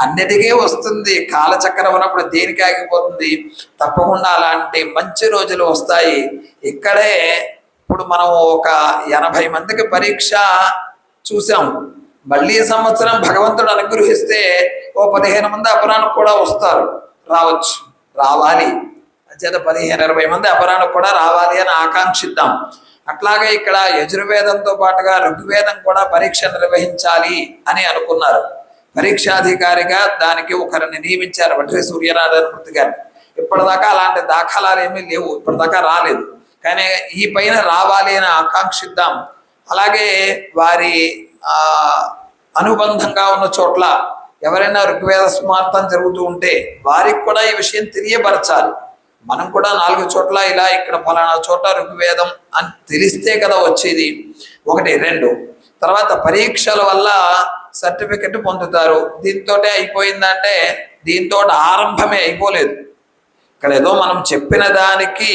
అన్నిటికీ వస్తుంది. కాలచక్రం ఉన్నప్పుడు దేనికి ఆగిపోతుంది? తప్పకుండా అలాంటి మంచి రోజులు వస్తాయి. ఇక్కడే ఇప్పుడు మనం ఒక 80 మందికి పరీక్ష చూసాం. మళ్ళీ సంవత్సరం భగవంతుడు అనుగ్రహిస్తే ఓ 15 మంది అపరానికి కూడా వస్తారు, రావచ్చు, రావాలి. అంచేత 15-20 మంది అపరానికి కూడా రావాలి అని ఆకాంక్షిద్దాం. అట్లాగే ఇక్కడ యజుర్వేదంతో పాటుగా ఋగ్వేదం కూడా పరీక్ష నిర్వహించాలి అని అనుకున్నారు. పరీక్షాధికారిగా దానికి ఒకరిని నియమించారు, వడ్రీ సూర్యనారాయణ మూర్తి గారిని. ఇప్పటిదాకా అలాంటి దాఖలాలు ఏమీ లేవు, ఇప్పటిదాకా రాలేదు. కానీ ఈ పైన రావాలి అని ఆకాంక్షిద్దాం. అలాగే వారి అనుబంధంగా ఉన్న చోట్ల ఎవరైనా ఋగ్వేద స్మార్థం జరుగుతూ ఉంటే వారికి కూడా ఈ విషయం తెలియపరచాలి. మనం కూడా 4 చోట్ల ఇలా ఇక్కడ ఫలానా చోట ఋగ్వేదం అని తెలిస్తే కదా వచ్చేది. 1 2 తర్వాత పరీక్షల వల్ల సర్టిఫికెట్ పొందుతారు. దీంతో అయిపోయిందంటే దీంతో ఆరంభమే అయిపోలేదు. ఇక్కడ ఏదో మనం చెప్పిన దానికి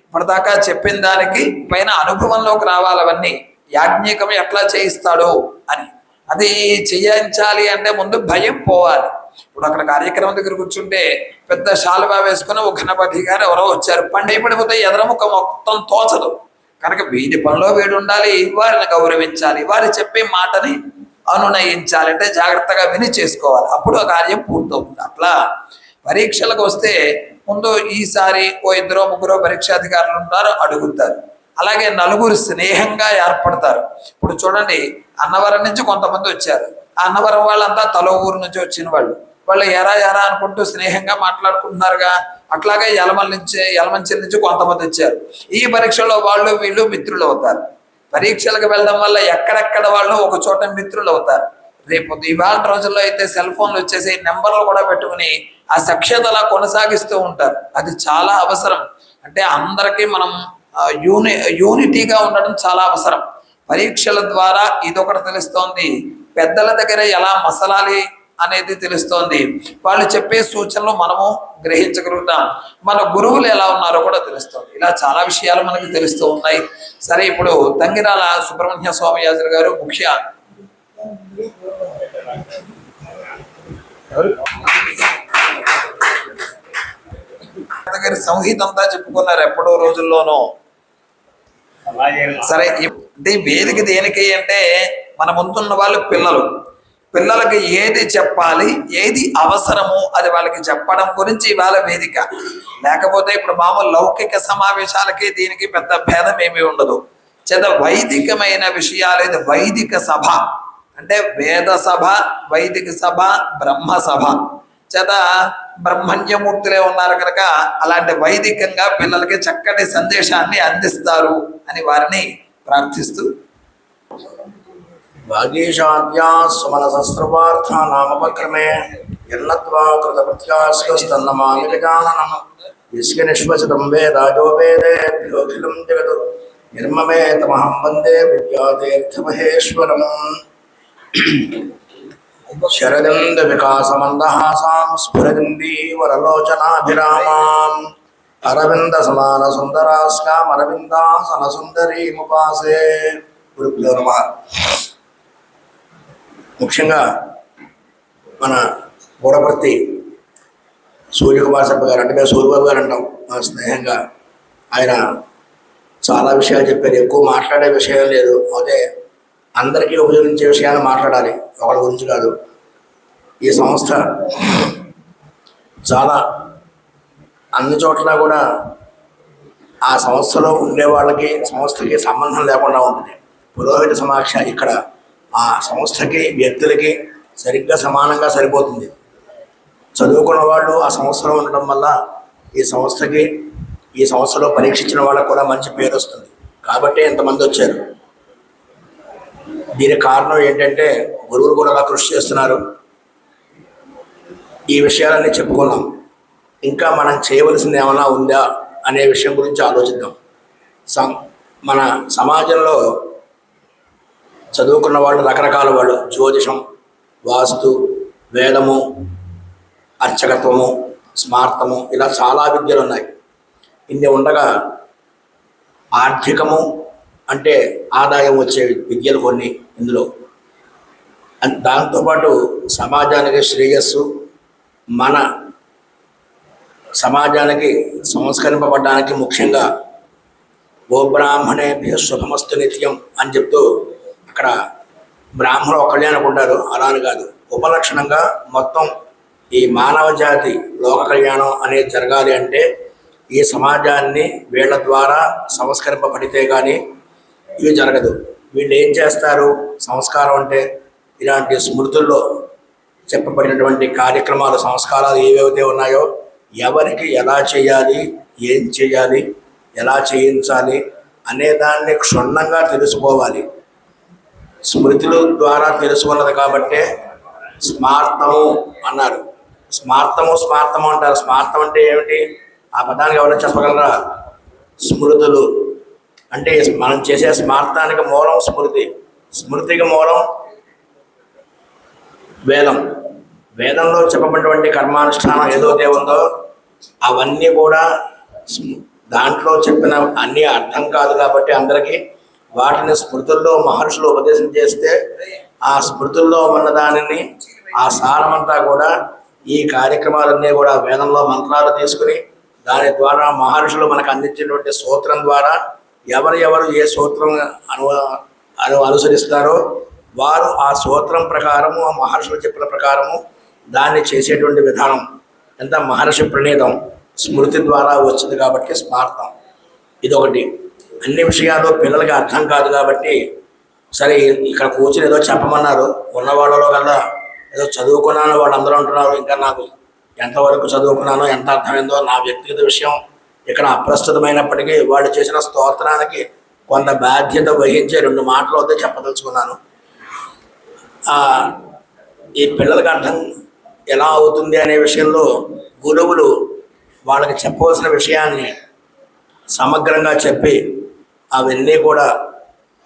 ఇప్పటిదాకా చెప్పిన దానికి పైన అనుభవంలోకి రావాలి. అవన్నీ యాజ్ఞికం ఎట్లా చేయిస్తాడో అని, అది చేయించాలి అంటే ముందు భయం పోవాలి. ఇప్పుడు అక్కడ కార్యక్రమం దగ్గర కూర్చుంటే పెద్ద శాలువా వేసుకుని ఒక గణపతి గారు ఎవరో వచ్చారు, పండి పడిపోతే ఎదరముఖ మొత్తం తోచదు. కనుక వీడి పనిలో వీడు ఉండాలి, వారిని గౌరవించాలి, వారి చెప్పే మాటని అనునయించాలి, అంటే జాగ్రత్తగా విని చేసుకోవాలి. అప్పుడు ఆ కార్యం పూర్తవుతుంది. అట్లా పరీక్షలకు వస్తే ముందు ఈసారి 2 3 పరీక్షాధికారులు ఉంటారు, అడుగుతారు. అలాగే నలుగురు స్నేహంగా ఏర్పడతారు. ఇప్పుడు చూడండి, అన్నవరం నుంచి కొంతమంది వచ్చారు. ఆ అన్నవరం వాళ్ళంతా తలో ఊరు నుంచి వచ్చిన వాళ్ళు ఎరా ఎరా అనుకుంటూ స్నేహంగా మాట్లాడుకుంటున్నారుగా. అట్లాగే యలమంచిల నుంచి కొంతమంది వచ్చారు. ఈ పరీక్షలో వాళ్ళు వీళ్ళు మిత్రులు అవుతారు. పరీక్షలకు వెళ్ళడం వల్ల ఎక్కడెక్కడ వాళ్ళు ఒక చోట మిత్రులు అవుతారు. రేపు ఇవాళ రోజుల్లో అయితే సెల్ ఫోన్లు వచ్చేసి నెంబర్లు కూడా పెట్టుకుని ఆ సఖ్యత అలా కొనసాగిస్తూ ఉంటారు. అది చాలా అవసరం. అంటే అందరికీ మనం యూనిటీగా ఉండడం చాలా అవసరం. పరీక్షల ద్వారా ఇదొకటి తెలుస్తోంది, పెద్దల దగ్గర ఎలా మసలాలి అనేది తెలుస్తోంది, వాళ్ళు చెప్పే సూచనలు మనము గ్రహించగలుగుతాం, మన గురువులు ఎలా ఉన్నారో కూడా తెలుస్తుంది. ఇలా చాలా విషయాలు మనకి తెలుస్తూ ఉన్నాయి. సరే, ఇప్పుడు తంగిరాల సుబ్రహ్మణ్య స్వామియాజులు గారు ముఖ్య సంహిత అంతా చెప్పుకున్నారు ఎప్పుడో రోజుల్లోనూ. సరే, అంటే వేదిక దేనికి అంటే మన ముందున్న వాళ్ళు పిల్లలకి ఏది చెప్పాలి, ఏది అవసరము అది వాళ్ళకి చెప్పడం గురించి ఇవాళ వేదిక. లేకపోతే ఇప్పుడు మామూలు లౌకిక సమావేశాలకి దీనికి పెద్ద భేదం ఏమీ ఉండదు. వైదికమైన విషయాలు, ఇది వైదిక సభ అంటే వేద సభ, వైదిక సభ, బ్రహ్మ సభ. బ్రహ్మణ్యమూర్తులే ఉన్నారు కనుక అలాంటి వైదికంగా పిల్లలకి చక్కటి సందేశాన్ని అందిస్తారు అని వారిని ప్రార్థిస్తూ భాగీషాద్యా సుమనసస్రవార్థ నామపక్రమే ఎన్నత్వా కృతకృత్యాస్కస్తన్నమామి గజాననం విశ్వనిష్వచితం వేదాజో వేదేభ్యోఖిలం జగదు నిర్మమే తమహం వందే విద్యాతీర్థమహేశ్వరం. శరదింద వికాసమందహాసాం స్ఫురదిందీవరలోచనాభిరామాం అరవింద సమాన సుందరాస్కాం అరవిందాసన సుందరీముపాసే. గురుభ్యో నమః. ముఖ్యంగా మన గూడపర్తి సూర్యకుమార్ సభ గారు, అంటే మేము సూర్యబాబు గారు అంటాం మా స్నేహంగా, ఆయన చాలా విషయాలు చెప్పారు. ఎక్కువ మాట్లాడే విషయం లేదు, అదే అందరికీ ఉపయోగించే విషయాలు మాట్లాడాలి, ఒకరి గురించి కాదు. ఈ సంస్థ చాలా అన్ని చోట్ల కూడా ఆ సంస్థలో ఉండే వాళ్ళకి సంస్థకి సంబంధం లేకుండా ఉంటుంది. పురోహిత సమాక్ష ఇక్కడ ఆ సంస్థకి వ్యక్తులకి సరిగ్గా సమానంగా సరిపోతుంది. చదువుకున్న వాళ్ళు ఆ సంస్థలో ఉండడం వల్ల ఈ సంస్థకి, ఈ సంస్థలో పరీక్షించిన వాళ్ళకు కూడా మంచి పేరు వస్తుంది. కాబట్టి ఎంతమంది వచ్చారు. దీనికి కారణం ఏంటంటే గురువులు కూడా అలా కృషి చేస్తున్నారు. ఈ విషయాలన్నీ చెప్పుకున్నాం. ఇంకా మనం చేయవలసింది ఏమైనా ఉందా అనే విషయం గురించి ఆలోచిద్దాం. మన సమాజంలో చదువుకున్న వాళ్ళు రకరకాల వాళ్ళు, జ్యోతిషం, వాస్తు, వేదము, అర్చకత్వము, స్మార్తము, ఇలా చాలా విద్యలు ఉన్నాయి. ఇన్ని ఉండగా ఆర్థికము అంటే ఆదాయం వచ్చే విద్యలు కొన్ని ఇందులో. దాంతోపాటు సమాజానికి శ్రేయస్సు, మన సమాజానికి సంస్కరింపబడడానికి ముఖ్యంగా గోబ్రాహ్మణేభ్య శుభమస్తు నిత్యం అని చెప్తూ, అక్కడ బ్రాహ్మణులు ఒక్కళ్ళే అనుకుంటారు, అలా అని కాదు. ఉపలక్షణంగా మొత్తం ఈ మానవ జాతి లోక కళ్యాణం అనేది జరగాలి అంటే ఈ సమాజాన్ని వీళ్ళ ద్వారా సంస్కరింపబడితే కానీ ఇవి జరగదు. వీళ్ళు ఏం చేస్తారు? సంస్కారం అంటే ఇలాంటి స్మృతుల్లో చెప్పబడినటువంటి కార్యక్రమాలు, సంస్కారాలు ఏవైతే ఉన్నాయో ఎవరికి ఎలా చేయాలి, ఏం చేయాలి, ఎలా చేయించాలి అనే దాన్ని క్షుణ్ణంగా తెలుసుకోవాలి. స్మృతుల ద్వారా తెలుసుకున్నది కాబట్టే స్మార్తము అన్నారు. స్మార్తము అంటారు. స్మార్తం అంటే ఏమిటి? ఆ పదానికి ఎవరైనా చెప్పగలరా? స్మృతులు అంటే మనం చేసే స్మార్తానికి మూలం స్మృతి, స్మృతికి మూలం వేదం. వేదంలో చెప్పబడినటువంటి కర్మానుష్ఠానం ఏదైతే ఉందో అవన్నీ కూడా దాంట్లో చెప్పిన అన్నీ అర్థం కాదు కాబట్టి అందరికీ వాటిని స్మృతుల్లో మహర్షులు ఉపదేశం చేస్తే ఆ స్మృతుల్లో ఉన్న దానిని ఆ సారమంతా కూడా ఈ కార్యక్రమాలన్నీ కూడా వేదంలో మంత్రాలు తీసుకుని దాని ద్వారా మహర్షులు మనకు అందించినటువంటి సూత్రం ద్వారా ఎవరు ఏ సూత్రం అనుసరిస్తారో వారు ఆ సూత్రం ప్రకారము ఆ మహర్షులు చెప్పిన ప్రకారము దాన్ని చేసేటువంటి విధానం ఎంత మహర్షి ప్రణీతం స్మృతి ద్వారా వచ్చింది కాబట్టి స్మార్తం. ఇదొకటి. అన్ని విషయాలు పిల్లలకి అర్థం కాదు కాబట్టి సరే ఇక్కడ కూర్చుని ఏదో చెప్పమన్నారు. ఉన్న వాళ్ళలో కల్లా ఏదో చదువుకున్నాను వాళ్ళందరూ అంటున్నారు. ఇంకా నాకు ఎంతవరకు చదువుకున్నానో ఎంత అర్థమైందో నా వ్యక్తిగత విషయం ఇక్కడ అప్రస్తుతమైనప్పటికీ వాళ్ళు చేసిన స్తోత్రానికి కొంత బాధ్యత వహించే 2 మాటలు వద్ద చెప్పదలుచుకున్నాను. ఈ పిల్లలకు అర్థం ఎలా అవుతుంది అనే విషయంలో గురువులు వాళ్ళకి చెప్పవలసిన విషయాన్ని సమగ్రంగా చెప్పి అవన్నీ కూడా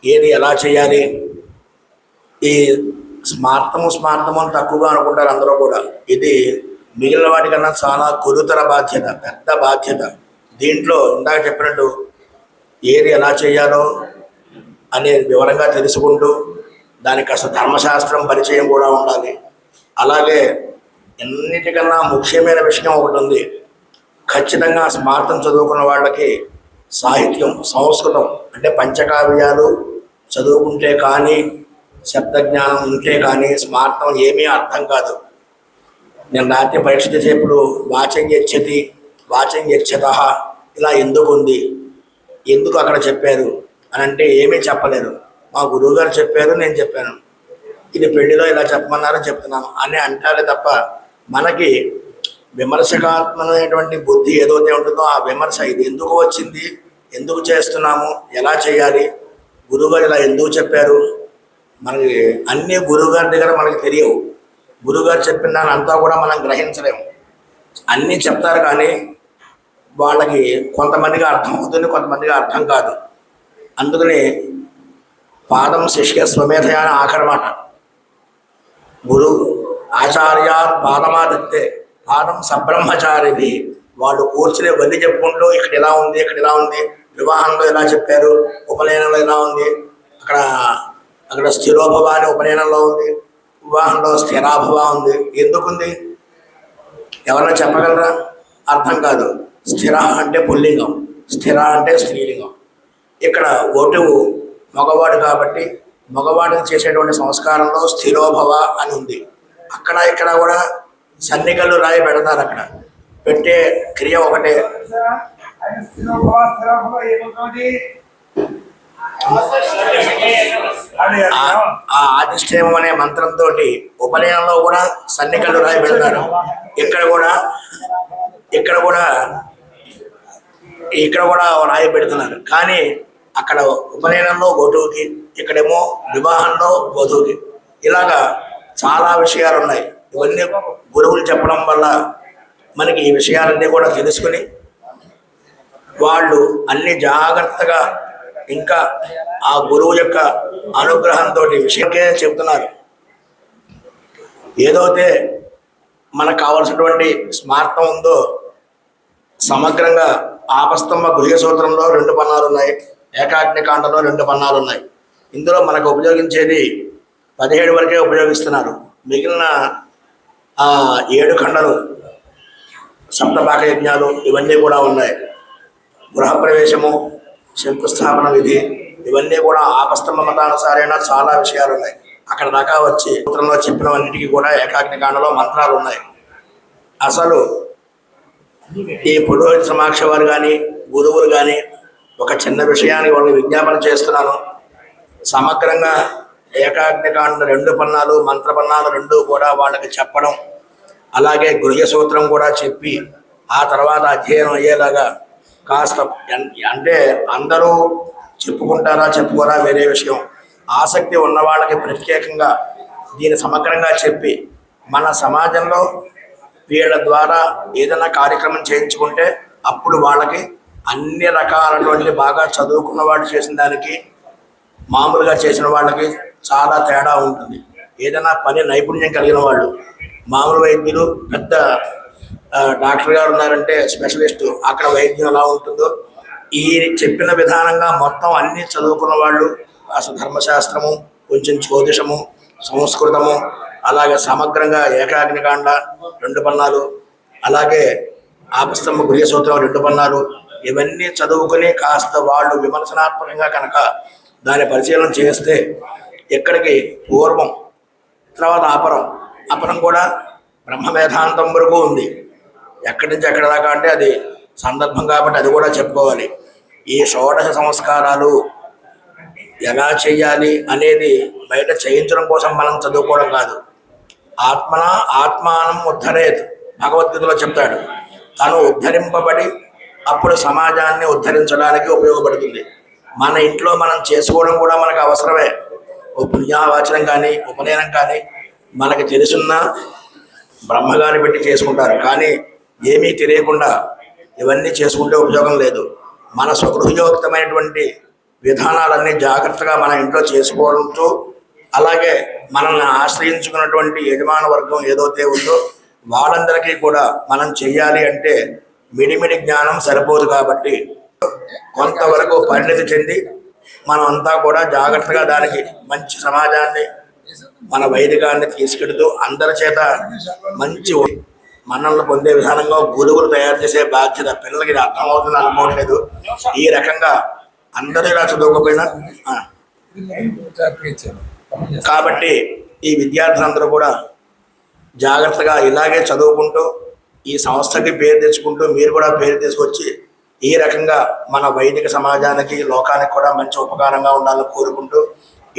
ఏది ఎలా చేయాలి, ఈ స్మార్తము అని తక్కువగా అనుకుంటారు అందరూ కూడా. ఇది మిగిలిన వాటికన్నా చాలా గురుతర బాధ్యత, పెద్ద బాధ్యత. దీంట్లో ఇందాక చెప్పినట్టు ఏది ఎలా చేయాలో అనేది వివరంగా తెలుసుకుంటూ దానికి కాస్త ధర్మశాస్త్రం పరిచయం కూడా ఉండాలి. అలాగే ఎన్నిటికన్నా ముఖ్యమైన విషయం ఒకటి ఉంది. ఖచ్చితంగా స్మార్తం చదువుకున్న వాళ్ళకి సాహిత్యం, సంస్కృతం అంటే పంచకావ్యాలు చదువుకుంటే కానీ శబ్దజ్ఞానం ఉంటే కానీ స్మార్తం ఏమీ అర్థం కాదు. నేను రాత్రి పరీక్ష చేసేప్పుడు వాచం యచ్చత ఇలా ఎందుకు ఉంది, ఎందుకు అక్కడ చెప్పారు అని అంటే ఏమీ చెప్పలేదు. మా గురువుగారు చెప్పారు, నేను చెప్పాను. ఇది పెళ్లిలో ఇలా చెప్పమన్నారో చెప్తున్నాను అని అంటారే తప్ప మనకి విమర్శకాత్మకమైనటువంటి బుద్ధి ఏదైతే ఉంటుందో ఆ విమర్శ ఇది ఎందుకు వచ్చింది, ఎందుకు చేస్తున్నాము, ఎలా చేయాలి, గురువుగారు ఇలా ఎందుకు చెప్పారు, మనకి అన్నీ గురువుగారి దగ్గర మనకి తెలియవు. గురువుగారు చెప్పిన దాన్ని అంతా కూడా మనం గ్రహించలేము. అన్నీ చెప్తారు కానీ వాళ్ళకి కొంతమందికి అర్థం అవుతుంది, కొంతమందికి అర్థం కాదు. అందుకని పాదం శిష్య స్వమేధయ అని ఆఖరి మాట. గురు ఆచార్య పాదమాదత్తే పాదం సబ్రహ్మచారిది. వాళ్ళు కూర్చుని వల్లి చెప్పుకుంటూ ఇక్కడ ఇలా ఉంది, ఇక్కడ ఇలా ఉంది, వివాహంలో ఇలా చెప్పారు, ఉపనయనంలో ఇలా ఉంది, అక్కడ స్థిరోభవ అని ఉపనయనంలో ఉంది, వివాహంలో స్థిరాభవ ఉంది. ఎందుకుంది ఎవరైనా చెప్పగలరా? అర్థం కాదు. స్థిర అంటే పుల్లింగం, స్థిర అంటే స్త్రీలింగం. ఇక్కడ ఒటువు మగవాడు కాబట్టి మగవాడిని చేసేటువంటి సంస్కారంలో స్థిరోభవ అని ఉంది. అక్కడ ఇక్కడ కూడా సన్నికలు రాయి పెడతారు. అక్కడ పెట్టే క్రియ ఒకటే. ఆ ఆదిష్టేమం అనే మంత్రంతో ఉపనయనంలో కూడా సన్నికలు రాయి పెడతారు. ఇక్కడ కూడా రాయి పెడుతున్నారు. కానీ అక్కడ ఉపనయనంలో వధువుకి, ఇక్కడేమో వివాహంలో వధువుకి. ఇలాగా చాలా విషయాలు ఉన్నాయి. ఇవన్నీ గురువులు చెప్పడం వల్ల మనకి ఈ విషయాలన్నీ కూడా తెలుసుకుని వాళ్ళు అన్ని జాగ్రత్తగా ఇంకా ఆ గురువు యొక్క అనుగ్రహంతో విషయంకే చెప్తున్నారు. ఏదైతే మనకు కావాల్సినటువంటి స్మార్తం ఉందో సమగ్రంగా ఆపస్తంభ గృహ సూత్రంలో 2 పన్నాలు ఉన్నాయి, ఏకాగ్నికాండలో 2 పన్నాలు ఉన్నాయి. ఇందులో మనకు ఉపయోగించేది 17 వరకే ఉపయోగిస్తున్నారు. మిగిలిన 7 ఖండలు సప్తపాక యజ్ఞాలు ఇవన్నీ కూడా ఉన్నాయి. గృహప్రవేశము, శంకుస్థాపన విధి ఇవన్నీ కూడా ఆపస్తంభ మతానుసారైన చాలా విషయాలు ఉన్నాయి. అక్కడ దాకా వచ్చి సూత్రంలో చెప్పినవన్నిటికీ కూడా ఏకాగ్నికాండలో మంత్రాలు ఉన్నాయి. అసలు ఈ పురోహిత సమాక్ష వారు కానీ గురువులు కానీ ఒక చిన్న విషయాన్ని వాళ్ళని విజ్ఞాపన చేస్తున్నాను. సమగ్రంగా ఏకాగ్నికాండ 2 పన్నాలు, మంత్ర పన్నాలు 2 కూడా వాళ్ళకి చెప్పడం, అలాగే గృహ సూత్రం కూడా చెప్పి ఆ తర్వాత అధ్యయనం అయ్యేలాగా కాస్త, అంటే అందరూ చెప్పుకుంటారా చెప్పుకోరా వేరే విషయం, ఆసక్తి ఉన్న వాళ్ళకి ప్రత్యేకంగా దీన్ని సమగ్రంగా చెప్పి మన సమాజంలో వీళ్ళ ద్వారా ఏదైనా కార్యక్రమం చేయించుకుంటే అప్పుడు వాళ్ళకి అన్ని రకాలటువంటి బాగా చదువుకున్న వాళ్ళు చేసిన దానికి మామూలుగా చేసిన వాళ్ళకి చాలా తేడా ఉంటుంది. ఏదైనా పని నైపుణ్యం కలిగిన వాళ్ళు, మామూలు వైద్యులు, పెద్ద డాక్టర్ గారు ఉన్నారంటే స్పెషలిస్టు, అక్కడ వైద్యం ఎలా ఉంటుందో ఈ చెప్పిన విధానంగా మొత్తం అన్నీ చదువుకున్న వాళ్ళు అసలు ధర్మశాస్త్రము, కొంచెం జ్యోతిషము, సంస్కృతము, అలాగే సమగ్రంగా ఏకాగ్నికాండ 2 పన్నాలు, అలాగే ఆపస్తంభ గృహ సూత్రం 2 పన్నాలు, ఇవన్నీ చదువుకుని కాస్త వాళ్ళు విమర్శనాత్మకంగా కనుక దాని పరిశీలన చేస్తే ఎక్కడికి పూర్వం, తర్వాత అపరం కూడా బ్రహ్మవేదాంతం వరకు ఉంది. ఎక్కడి నుంచి ఎక్కడి దాకా అంటే అది సందర్భం కాబట్టి అది కూడా చెప్పుకోవాలి. ఈ షోడశ సంస్కారాలు ఎలా చేయాలి అనేది బయట చేయించడం కోసం మనం చదువుకోవడం కాదు. ఆత్మానం ఉద్ధరేత్ భగవద్గీతలో చెప్తాడు. తను ఉద్ధరింపబడి అప్పుడు సమాజాన్ని ఉద్ధరించడానికి ఉపయోగపడుతుంది. మన ఇంట్లో మనం చేసుకోవడం కూడా మనకు అవసరమే. ఓ పుణ్యావాచనం కానీ ఉపనయనం కానీ మనకి తెలుసున్న బ్రహ్మగారిని పెట్టి చేసుకుంటారు. కానీ ఏమీ తెలియకుండా ఇవన్నీ చేసుకుంటే ఉపయోగం లేదు. మన స్వగృహయోక్తమైనటువంటి విధానాలన్నీ జాగ్రత్తగా మన ఇంట్లో చేసుకోవడంతో, అలాగే మనల్ని ఆశ్రయించుకున్నటువంటి యజమాన వర్గం ఏదైతే ఉందో వాళ్ళందరికీ కూడా మనం చెయ్యాలి అంటే మిడిమిడి జ్ఞానం సరిపోదు. కాబట్టి కొంతవరకు పరిణతి చెంది మనం అంతా కూడా జాగ్రత్తగా దానికి మంచి సమాజాన్ని, మన వైదికాన్ని తీసుకెడుతూ అందరి చేత మంచి మన్నలను పొందే విధానంగా గురువులు తయారు చేసే బాధ్యత పిల్లలకి ఇది అర్థమవుతుంది అనుకోవట్లేదు. ఈ రకంగా అందరూ ఇలా చదువుకోకపోయినా కాబట్టి ఈ విద్యార్థులందరూ కూడా జాగ్రత్తగా ఇలాగే చదువుకుంటూ ఈ సంస్థకి పేరు తెచ్చుకుంటూ మీరు కూడా పేరు తీసుకొచ్చి ఈ రకంగా మన వైదిక సమాజానికి, లోకానికి కూడా మంచి ఉపకారంగా ఉండాలని కోరుకుంటూ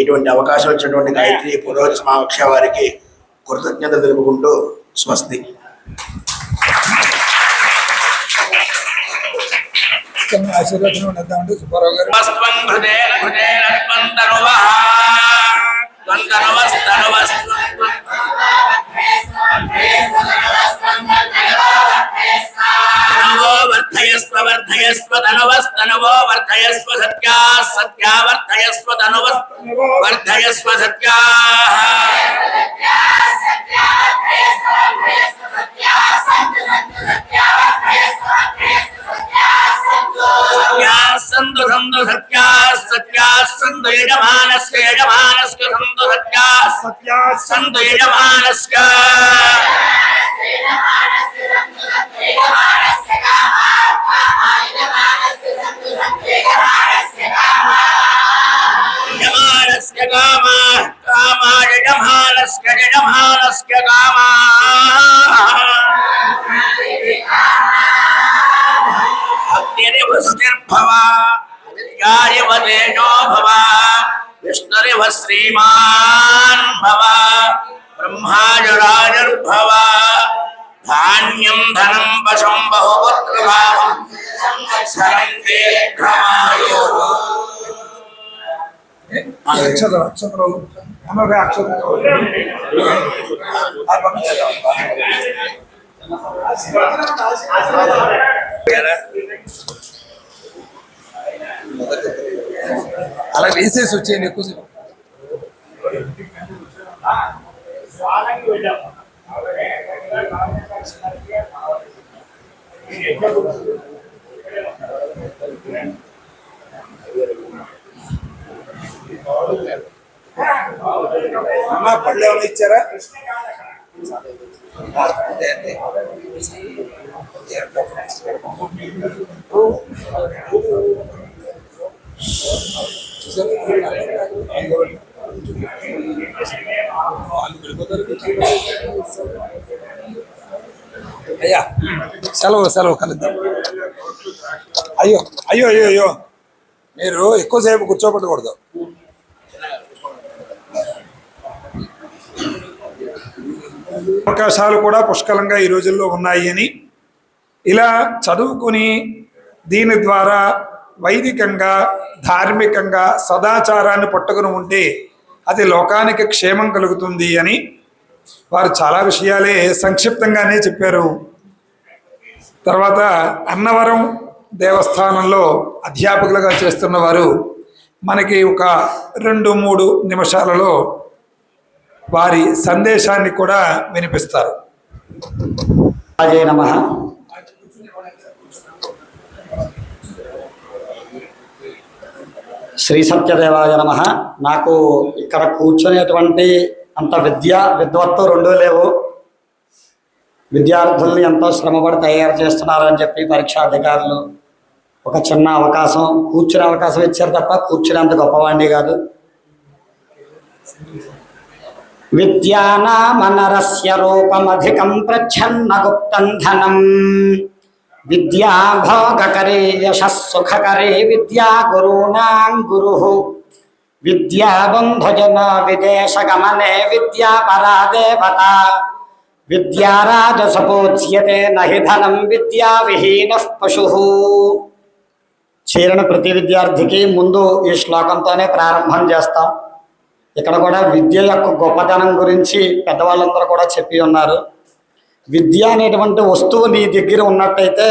ఇటువంటి అవకాశం ఇచ్చినటువంటి గాయత్రి పురోహిత సమావేశ వారికి కృతజ్ఞత తెలుపుకుంటూ స్వస్తి. ఆశీర్వచనం ఇద్దామంటే సుబ్బారావు గారు. వర్ధయస్వ ధనవస్తనవో వర్ధయస్వ సత్యా సత్యా వర్ధయస్వ వర్ధయస్వ సత్యా సందు సందు సత్యా సత్యా సందు యజమానస్య యజమానస్య సందు సత్యా సత్యా సందు యజమానస్య యజమానస్య కామ కామ యజమానస్య యజమానస్య కామ అగ్నిర్భవ యాయవదేజో భవ విష్ణురివ శ్రీమాన్ భవ బ్రహ్మాజరాజర్భవ ధాన్యం ధనం పశుం బహుపుత్రభావం సంవత్సరం దీర్ఘమాయు. అలా వేసేసి వచ్చేయండి ఎక్కువ. అమ్మా పళ్ళు ఏమైనా ఇచ్చారా? అయ్యా సెలవు కలుద్దాం. అయ్యో అయ్యో అయ్యో అయ్యో మీరు ఎక్కువసేపు కూర్చోబెట్టకూడదు. అవకాశాలు కూడా పుష్కలంగా ఈ రోజుల్లో ఉన్నాయి అని ఇలా చదువుకుని దీని ద్వారా వైదికంగా ధార్మికంగా సదాచారాన్ని పట్టుకుని ఉంటే అది లోకానికి క్షేమం కలుగుతుంది అని వారు చాలా విషయాలే సంక్షిప్తంగానే చెప్పారు. తర్వాత అన్నవరం దేవస్థానంలో అధ్యాపకులుగా చేస్తున్న వారు మనకి ఒక 2-3 నిమిషాలలో వారి సందేశాన్ని కూడా వినిపిస్తారు. అజయ నమః. శ్రీ సత్యదేవాయ నమః. నాకు ఇక్కడ కూర్చునేటువంటి అంత విద్వత్తు రెండూ లేవు. విద్యార్థుల్ని ఎంతో శ్రమపడి తయారు చేస్తున్నారని చెప్పి పరీక్షాధికారులు ఒక చిన్న అవకాశం, కూర్చునే అవకాశం ఇచ్చారు తప్ప కూర్చునేంత గొప్పవాణ్ణి కాదు. విద్యానామనరస్య రూపమధికం ప్రచ్ఛన్న గుప్తం ధనం విద్యా భోగకరే యశస్సుఖకరే విద్యా గురూణాం గురుః విద్యా బంధుజన విదేశగమనే విద్యా పరా దేవత విద్యా రాజసపోచ్యతే నహి ధనం విద్యా విహీనః పశుః. చేరిన ప్రతి విద్యార్థికి ముందు ఈ శ్లోకంతోనే ప్రారంభం చేస్తాం. ఇక్కడ కూడా విద్య యొక్క గొప్పతనం గురించి పెద్దవాళ్ళందరూ కూడా చెప్పి ఉన్నారు. విద్య అనేటువంటి వస్తువు నీ దగ్గర ఉన్నట్టయితే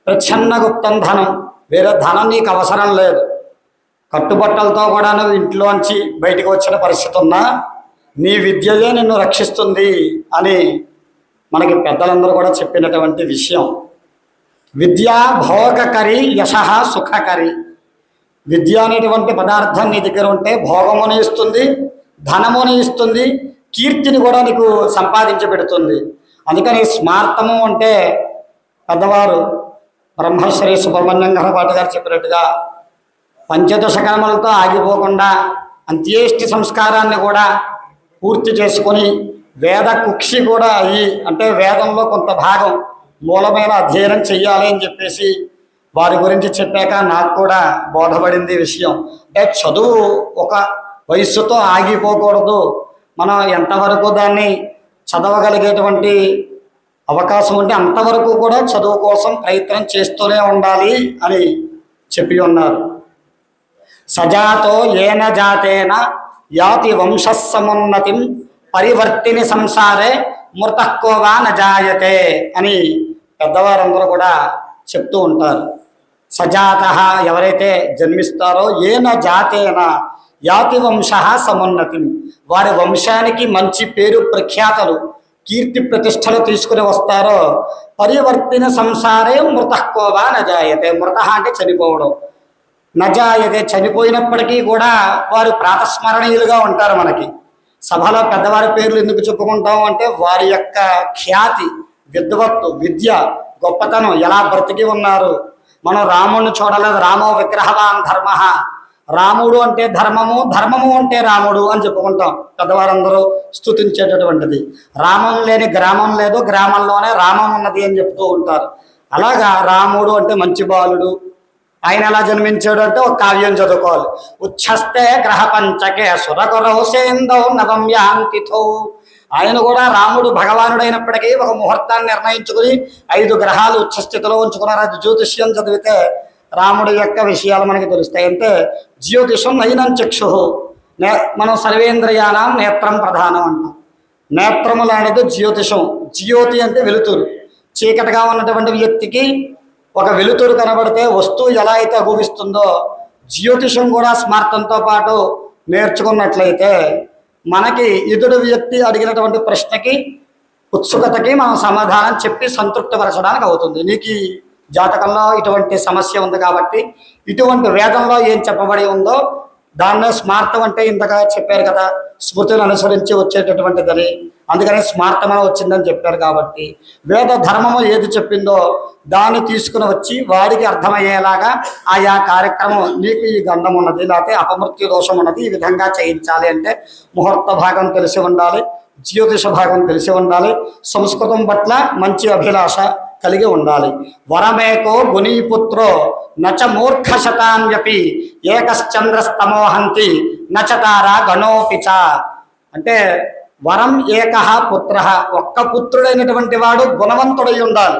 ప్రచ్ఛన్న గుప్తం ధనం, వేరే ధనం నీకు అవసరం లేదు. కట్టుబట్టలతో కూడా నువ్వు ఇంట్లోంచి బయటకు వచ్చిన పరిస్థితి ఉన్నా నీ విద్యయే నిన్ను రక్షిస్తుంది అని మనకి పెద్దలందరూ కూడా చెప్పినటువంటి విషయం. విద్యా భోగకరి యశః సుఖకరి. విద్య అనేటువంటి పదార్థం నీ దగ్గర ఉంటే భోగముని ఇస్తుంది, ధనముని ఇస్తుంది, కీర్తిని కూడా నీకు సంపాదించి పెడుతుంది. అందుకని స్మార్తము అంటే పెద్దవారు బ్రహ్మశ్రీ సుబ్రహ్మణ్యం గణపాటి గారు చెప్పినట్టుగా పంచదశ కర్మలతో ఆగిపోకుండా అంత్యేష్టి సంస్కారాన్ని కూడా పూర్తి చేసుకొని వేద కుక్షి కూడా అయ్యి, అంటే వేదంలో కొంత భాగం మూలమైన అధ్యయనం చెయ్యాలి అని చెప్పేసి వారి గురించి చెప్పాక నాకు కూడా బోధపడింది విషయం. అంటే చదువు ఒక వయస్సుతో ఆగిపోకూడదు. మనం ఎంతవరకు దాన్ని చదవగలిగేటువంటి అవకాశం ఉంటే అంతవరకు కూడా చదువు కోసం ప్రయత్నం చేస్తూనే ఉండాలి అని చెప్పి ఉన్నారు. సజాతో ఏన జాతేన యాతి వంశస్సమున్నతిం పరివర్తిని సంసారే మృతఃకోవా నజాయతే అని పెద్దవారందరూ కూడా చెప్తూ ఉంటారు. సజాత ఎవరైతే జన్మిస్తారో ఏన జాతేన యాతి వంశ సమున్నతిం, వారి వంశానికి మంచి పేరు ప్రఖ్యాతలు కీర్తి ప్రతిష్టలు తీసుకుని వస్తారో పరివర్తిన సంసారే మృతఃకోవా నజాయతే. మృత అంటే చనిపోవడం, నజాయతే చనిపోయినప్పటికీ కూడా వారు ప్రాతస్మరణీయులుగా ఉంటారు. మనకి సభలో పెద్దవారి పేర్లు ఎందుకు చెప్పుకుంటాం అంటే వారి యొక్క ఖ్యాతి, విద్వత్తు, విద్య, గొప్పతనం, ఎలా బ్రతికి ఉన్నారు. మనం రాముడిని చూడలేదు. రామో విగ్రహవాన్ ధర్మ, రాముడు అంటే ధర్మము, ధర్మము అంటే రాముడు అని చెప్పుకుంటాం. పెద్దవారందరూ స్తుతించేటటువంటిది. రామం లేని గ్రామం లేదు, గ్రామంలోనే రామం ఉన్నది అని చెప్తూ ఉంటారు. అలాగా రాముడు అంటే మంచి బాలుడు. ఆయన ఎలా జన్మించాడు అంటే ఒక కావ్యం చదువుకోవాలి. ఉచ్ఛస్తే గ్రహ పంచకే సురగురౌసేందౌ నవం యాంతిథో. ఆయన కూడా రాముడు భగవానుడైనప్పటికీ ఒక ముహూర్తాన్ని నిర్ణయించుకుని 5 గ్రహాలు ఉచ్చస్థితిలో ఉంచుకున్నారు. అది జ్యోతిష్యం చదివితే రాముడి యొక్క విషయాలు మనకి తెలుస్తాయి. అంటే జ్యోతిషం నయనం చక్షు, మనం సర్వేంద్రియానాం నేత్రం ప్రధానం అంటాం. నేత్రములు అనేది జ్యోతిషం. జ్యోతి అంటే వెలుతురు. చీకటిగా ఉన్నటువంటి వ్యక్తికి ఒక వెలుతురు కనబడితే వస్తువు ఎలా అయితే అగుపిస్తుందో జ్యోతిషం కూడా స్మార్తంతో పాటు నేర్చుకున్నట్లయితే మనకి ఎదుటి వ్యక్తి అడిగినటువంటి ప్రశ్నకి, ఉత్సుకతకి మనం సమాధానం చెప్పి సంతృప్తిపరచడానికి అవుతుంది. నీకు జాతకంలో ఇటువంటి సమస్య ఉంది కాబట్టి ఇటువంటి వేదంలో ఏం చెప్పబడి ఉందో దాన్నే స్మార్తం అంటే ఇంతగా చెప్పారు కదా, స్మృతిని అనుసరించి వచ్చేటటువంటిదని. అందుకని స్మార్తమని వచ్చిందని చెప్పారు. కాబట్టి వేద ధర్మము ఏది చెప్పిందో దాన్ని తీసుకుని వచ్చి వారికి అర్థమయ్యేలాగా ఆయా కార్యక్రమం, నీకు ఈ గంధం ఉన్నది లేకపోతే అపమృత్యు దోషం ఉన్నది, ఈ విధంగా చేయించాలి అంటే ముహూర్త భాగం తెలిసి ఉండాలి, జ్యోతిష భాగం తెలిసి ఉండాలి, సంస్కృతం పట్ల మంచి అభిలాష కలిగి ఉండాలి. వరమేకో గుణీపుత్రో నచ మూర్ఖ శతాన్యపి ఏకశ్చంద్రస్తమోహంతి నచతారా గణోపిచ. అంటే వరం ఏకః పుత్ర, ఒక్క పుత్రుడైనటువంటి వాడు గుణవంతుడై ఉండాలి.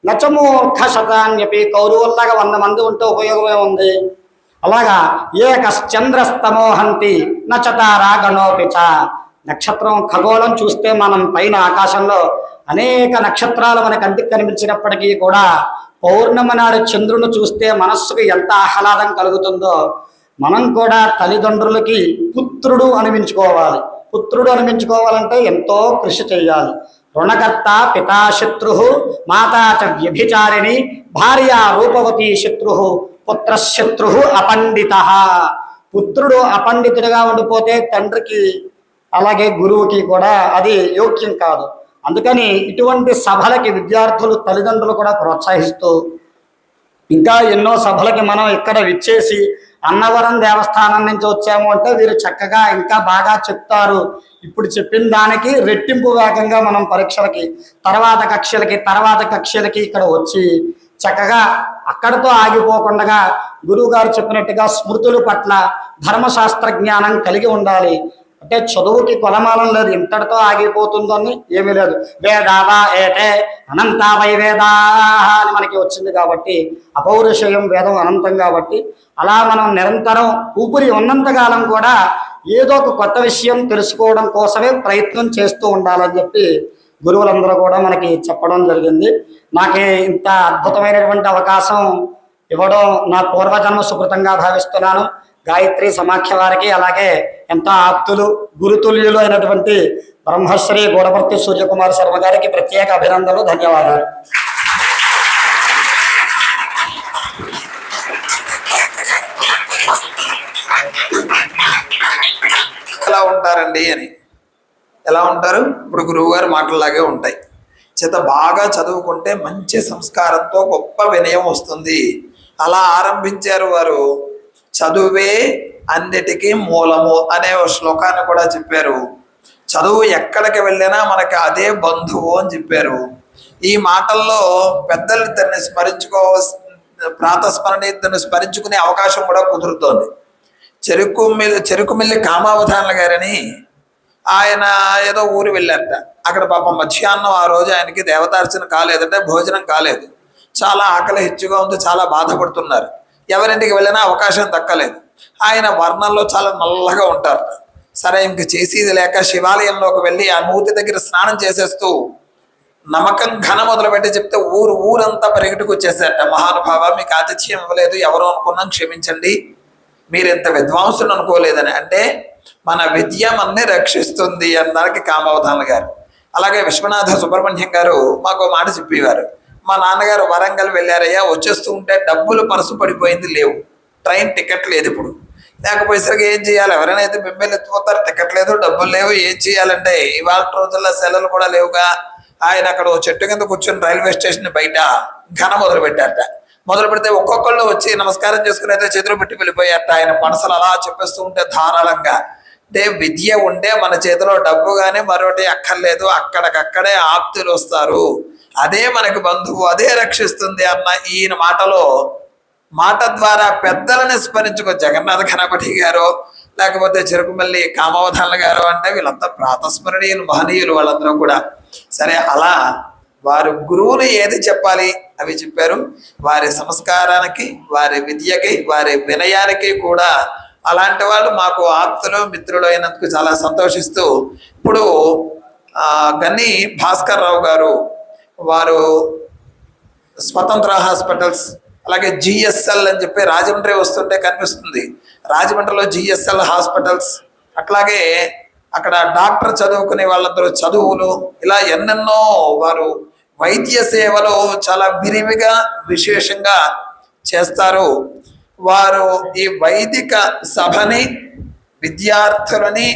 నచమూర్ఖశతాన్యపి కౌరవుల్లాగా 100 మంది ఉంటే ఉపయోగమే ఉంది. అలాగా ఏకశ్చంద్రస్తమోహంతి నచతారా గణోపిచ. నక్షత్రం ఖగోళం చూస్తే మనం పైన ఆకాశంలో అనేక నక్షత్రాలు మన కంటికి కనిపించినప్పటికీ కూడా పౌర్ణమి నాడు చంద్రుని చూస్తే మనస్సుకు ఎంత ఆహ్లాదం కలుగుతుందో మనం కూడా తల్లిదండ్రులకి పుత్రుడు అనిపించుకోవాలి. పుత్రుడు అనిపించుకోవాలంటే ఎంతో కృషి చేయాలి. రుణకర్త పితాశత్రు మాతా చ వ్యభిచారిణి భార్య రూపవతి శత్రు పుత్రశత్రు అపండిత. పుత్రుడు అపండితుడిగా ఉండిపోతే తండ్రికి అలాగే గురువుకి కూడా అది యోగ్యం కాదు. అందుకని ఇటువంటి సభలకి విద్యార్థులు తల్లిదండ్రులు కూడా ప్రోత్సహిస్తూ ఇంకా ఎన్నో సభలకి మనం ఇక్కడ విచ్చేసి అన్నవరం దేవస్థానం నుంచి వచ్చాము అంటే వీరు చక్కగా ఇంకా బాగా చెప్తారు. ఇప్పుడు చెప్పిన దానికి రెట్టింపు వేగంగా మనం పరీక్షలకి తర్వాత కక్షలకి ఇక్కడ వచ్చి చక్కగా అక్కడితో ఆగిపోకుండా గురువు గారు చెప్పినట్టుగా స్మృతుల పట్ల ధర్మశాస్త్ర జ్ఞానం కలిగి ఉండాలి. అంటే చదువుకి కొలమానం లేదు, ఇంతటితో ఆగిపోతుందని ఏమీ లేదు. వేదావా ఏటే అనంతా వై వేదా అని మనకి వచ్చింది కాబట్టి అపౌరుషయం వేదం అనంతం కాబట్టి అలా మనం నిరంతరం ఊపిరి ఉన్నంతకాలం కూడా ఏదో ఒక కొత్త విషయం తెలుసుకోవడం కోసమే ప్రయత్నం చేస్తూ ఉండాలని చెప్పి గురువులందరూ కూడా మనకి చెప్పడం జరిగింది. నాకే ఇంత అద్భుతమైనటువంటి అవకాశం ఇవ్వడం నా పూర్వజన్మ సుకృతంగా భావిస్తున్నాను. గాయత్రి సమాఖ్య వారికి అలాగే ఎంతో ఆప్తులు గురుతుల్యులు అయినటువంటి బ్రహ్మశ్రీ గూడపర్తి సూర్యకుమార్ శర్మ గారికి ప్రత్యేక అభినందనలు, ధన్యవాదాలు. ఎలా ఉంటారండి అని, ఎలా ఉంటారు? ఇప్పుడు గురువు గారు మాటలాగే ఉంటాయి. చేత బాగా చదువుకుంటే మంచి సంస్కారంతో గొప్ప వినయం వస్తుంది. అలా ఆరంభించారు వారు. చదువే అన్నిటికీ మూలము అనే శ్లోకాన్ని కూడా చెప్పారు. చదువు ఎక్కడికి వెళ్ళినా మనకి అదే బంధువు అని చెప్పారు. ఈ మాటల్లో పెద్దలిద్దరిని ప్రాతస్మరణిద్దరిని స్మరించుకునే అవకాశం కూడా కుదురుతోంది. చెరుకుమిల్లి కామావధానుల గారని ఆయన ఏదో ఊరు వెళ్ళారట. అక్కడ పాపం మధ్యాహ్నం ఆ రోజు ఆయనకి దేవతార్చన కాలేదంటే భోజనం కాలేదు. చాలా ఆకలి హెచ్చుగా ఉంది, చాలా బాధపడుతున్నారు. ఎవరింటికి వెళ్ళినా అవకాశం దక్కలేదు. ఆయన వర్ణంలో చాలా నల్లగా ఉంటారట. సరే ఇంక చేసేది లేక శివాలయంలోకి వెళ్ళి ఆ మూర్తి దగ్గర స్నానం చేసేస్తూ నమ్మకం ఘన మొదలుపెట్టి చెప్తే ఊరంతా పరిగెట్టుకు వచ్చేసారట. మహానుభావ, మీకు ఆతిథ్యం ఇవ్వలేదు, ఎవరో అనుకున్నాం, క్షమించండి, మీరు ఎంత విద్వాంసులు అనుకోలేదని. అంటే మన విద్య మనని రక్షిస్తుంది అన్నానికి కామావధానుల గారు. అలాగే విశ్వనాథ సుబ్రహ్మణ్యం గారు మాకు మాట చెప్పేవారు. మా నాన్నగారు వరంగల్ వెళ్ళారయ్యా, వచ్చేస్తూ ఉంటే డబ్బులు పరుసు పడిపోయింది, లేవు, ట్రైన్ టికెట్ లేదు. ఇప్పుడు లేకపోయేసరికి ఏం చేయాలి? ఎవరైనా అయితే బింబెలు ఎత్తిపోతారు, టికెట్ లేదు, డబ్బులు లేవు, ఏం చేయాలంటే ఇవాళ రోజుల్లో సెలవులు కూడా లేవుగా. ఆయన అక్కడ చెట్టు కింద కూర్చొని రైల్వే స్టేషన్ బయట ఘన మొదలు పెట్టారట. మొదలు పెడితే ఒక్కొక్కళ్ళు వచ్చి నమస్కారం చేసుకుని అయితే చేతులు పెట్టి వెళ్ళిపోయారట. ఆయన మనసులు అలా చెప్పేస్తూ ఉంటే ధారాళంగా, అంటే విద్య ఉంటే మన చేతిలో డబ్బు కానీ మరొకటి అక్కర్లేదు, అక్కడికక్కడే ఆప్తులు వస్తారు, అదే మనకు బంధువు, అదే రక్షిస్తుంది అన్న ఈయన మాట ద్వారా పెద్దలని స్మరించుకో. జగన్నాథ గణపతి గారు లేకపోతే చెరుకుమల్లి కామావధానుల గారు అంటే వీళ్ళంతా ప్రాతస్మరణీయులు, మహనీయులు వాళ్ళందరూ కూడా. సరే, అలా వారు గురువులు ఏది చెప్పాలి అవి చెప్పారు. వారి సంస్కారానికి, వారి విద్యకి, వారి వినయానికి కూడా అలాంటి వాళ్ళు మాకు ఆప్తులు, మిత్రులు అయినందుకు చాలా సంతోషిస్తూ, ఇప్పుడు గన్ని భాస్కర్ రావు గారు వారు స్వతంత్ర హాస్పిటల్స్ అలాగే జిఎస్ఎల్ అని చెప్పి రాజమండ్రి వస్తుంటే కనిపిస్తుంది. రాజమండ్రిలో జిఎస్ఎల్ హాస్పిటల్స్, అట్లాగే అక్కడ డాక్టర్ చదువుకునే వాళ్ళందరూ చదువులు, ఇలా ఎన్నెన్నో వారు వైద్య సేవలు చాలా విరివిగా విశేషంగా చేస్తారు. వారు ఈ వైదిక సభని విద్యార్థులని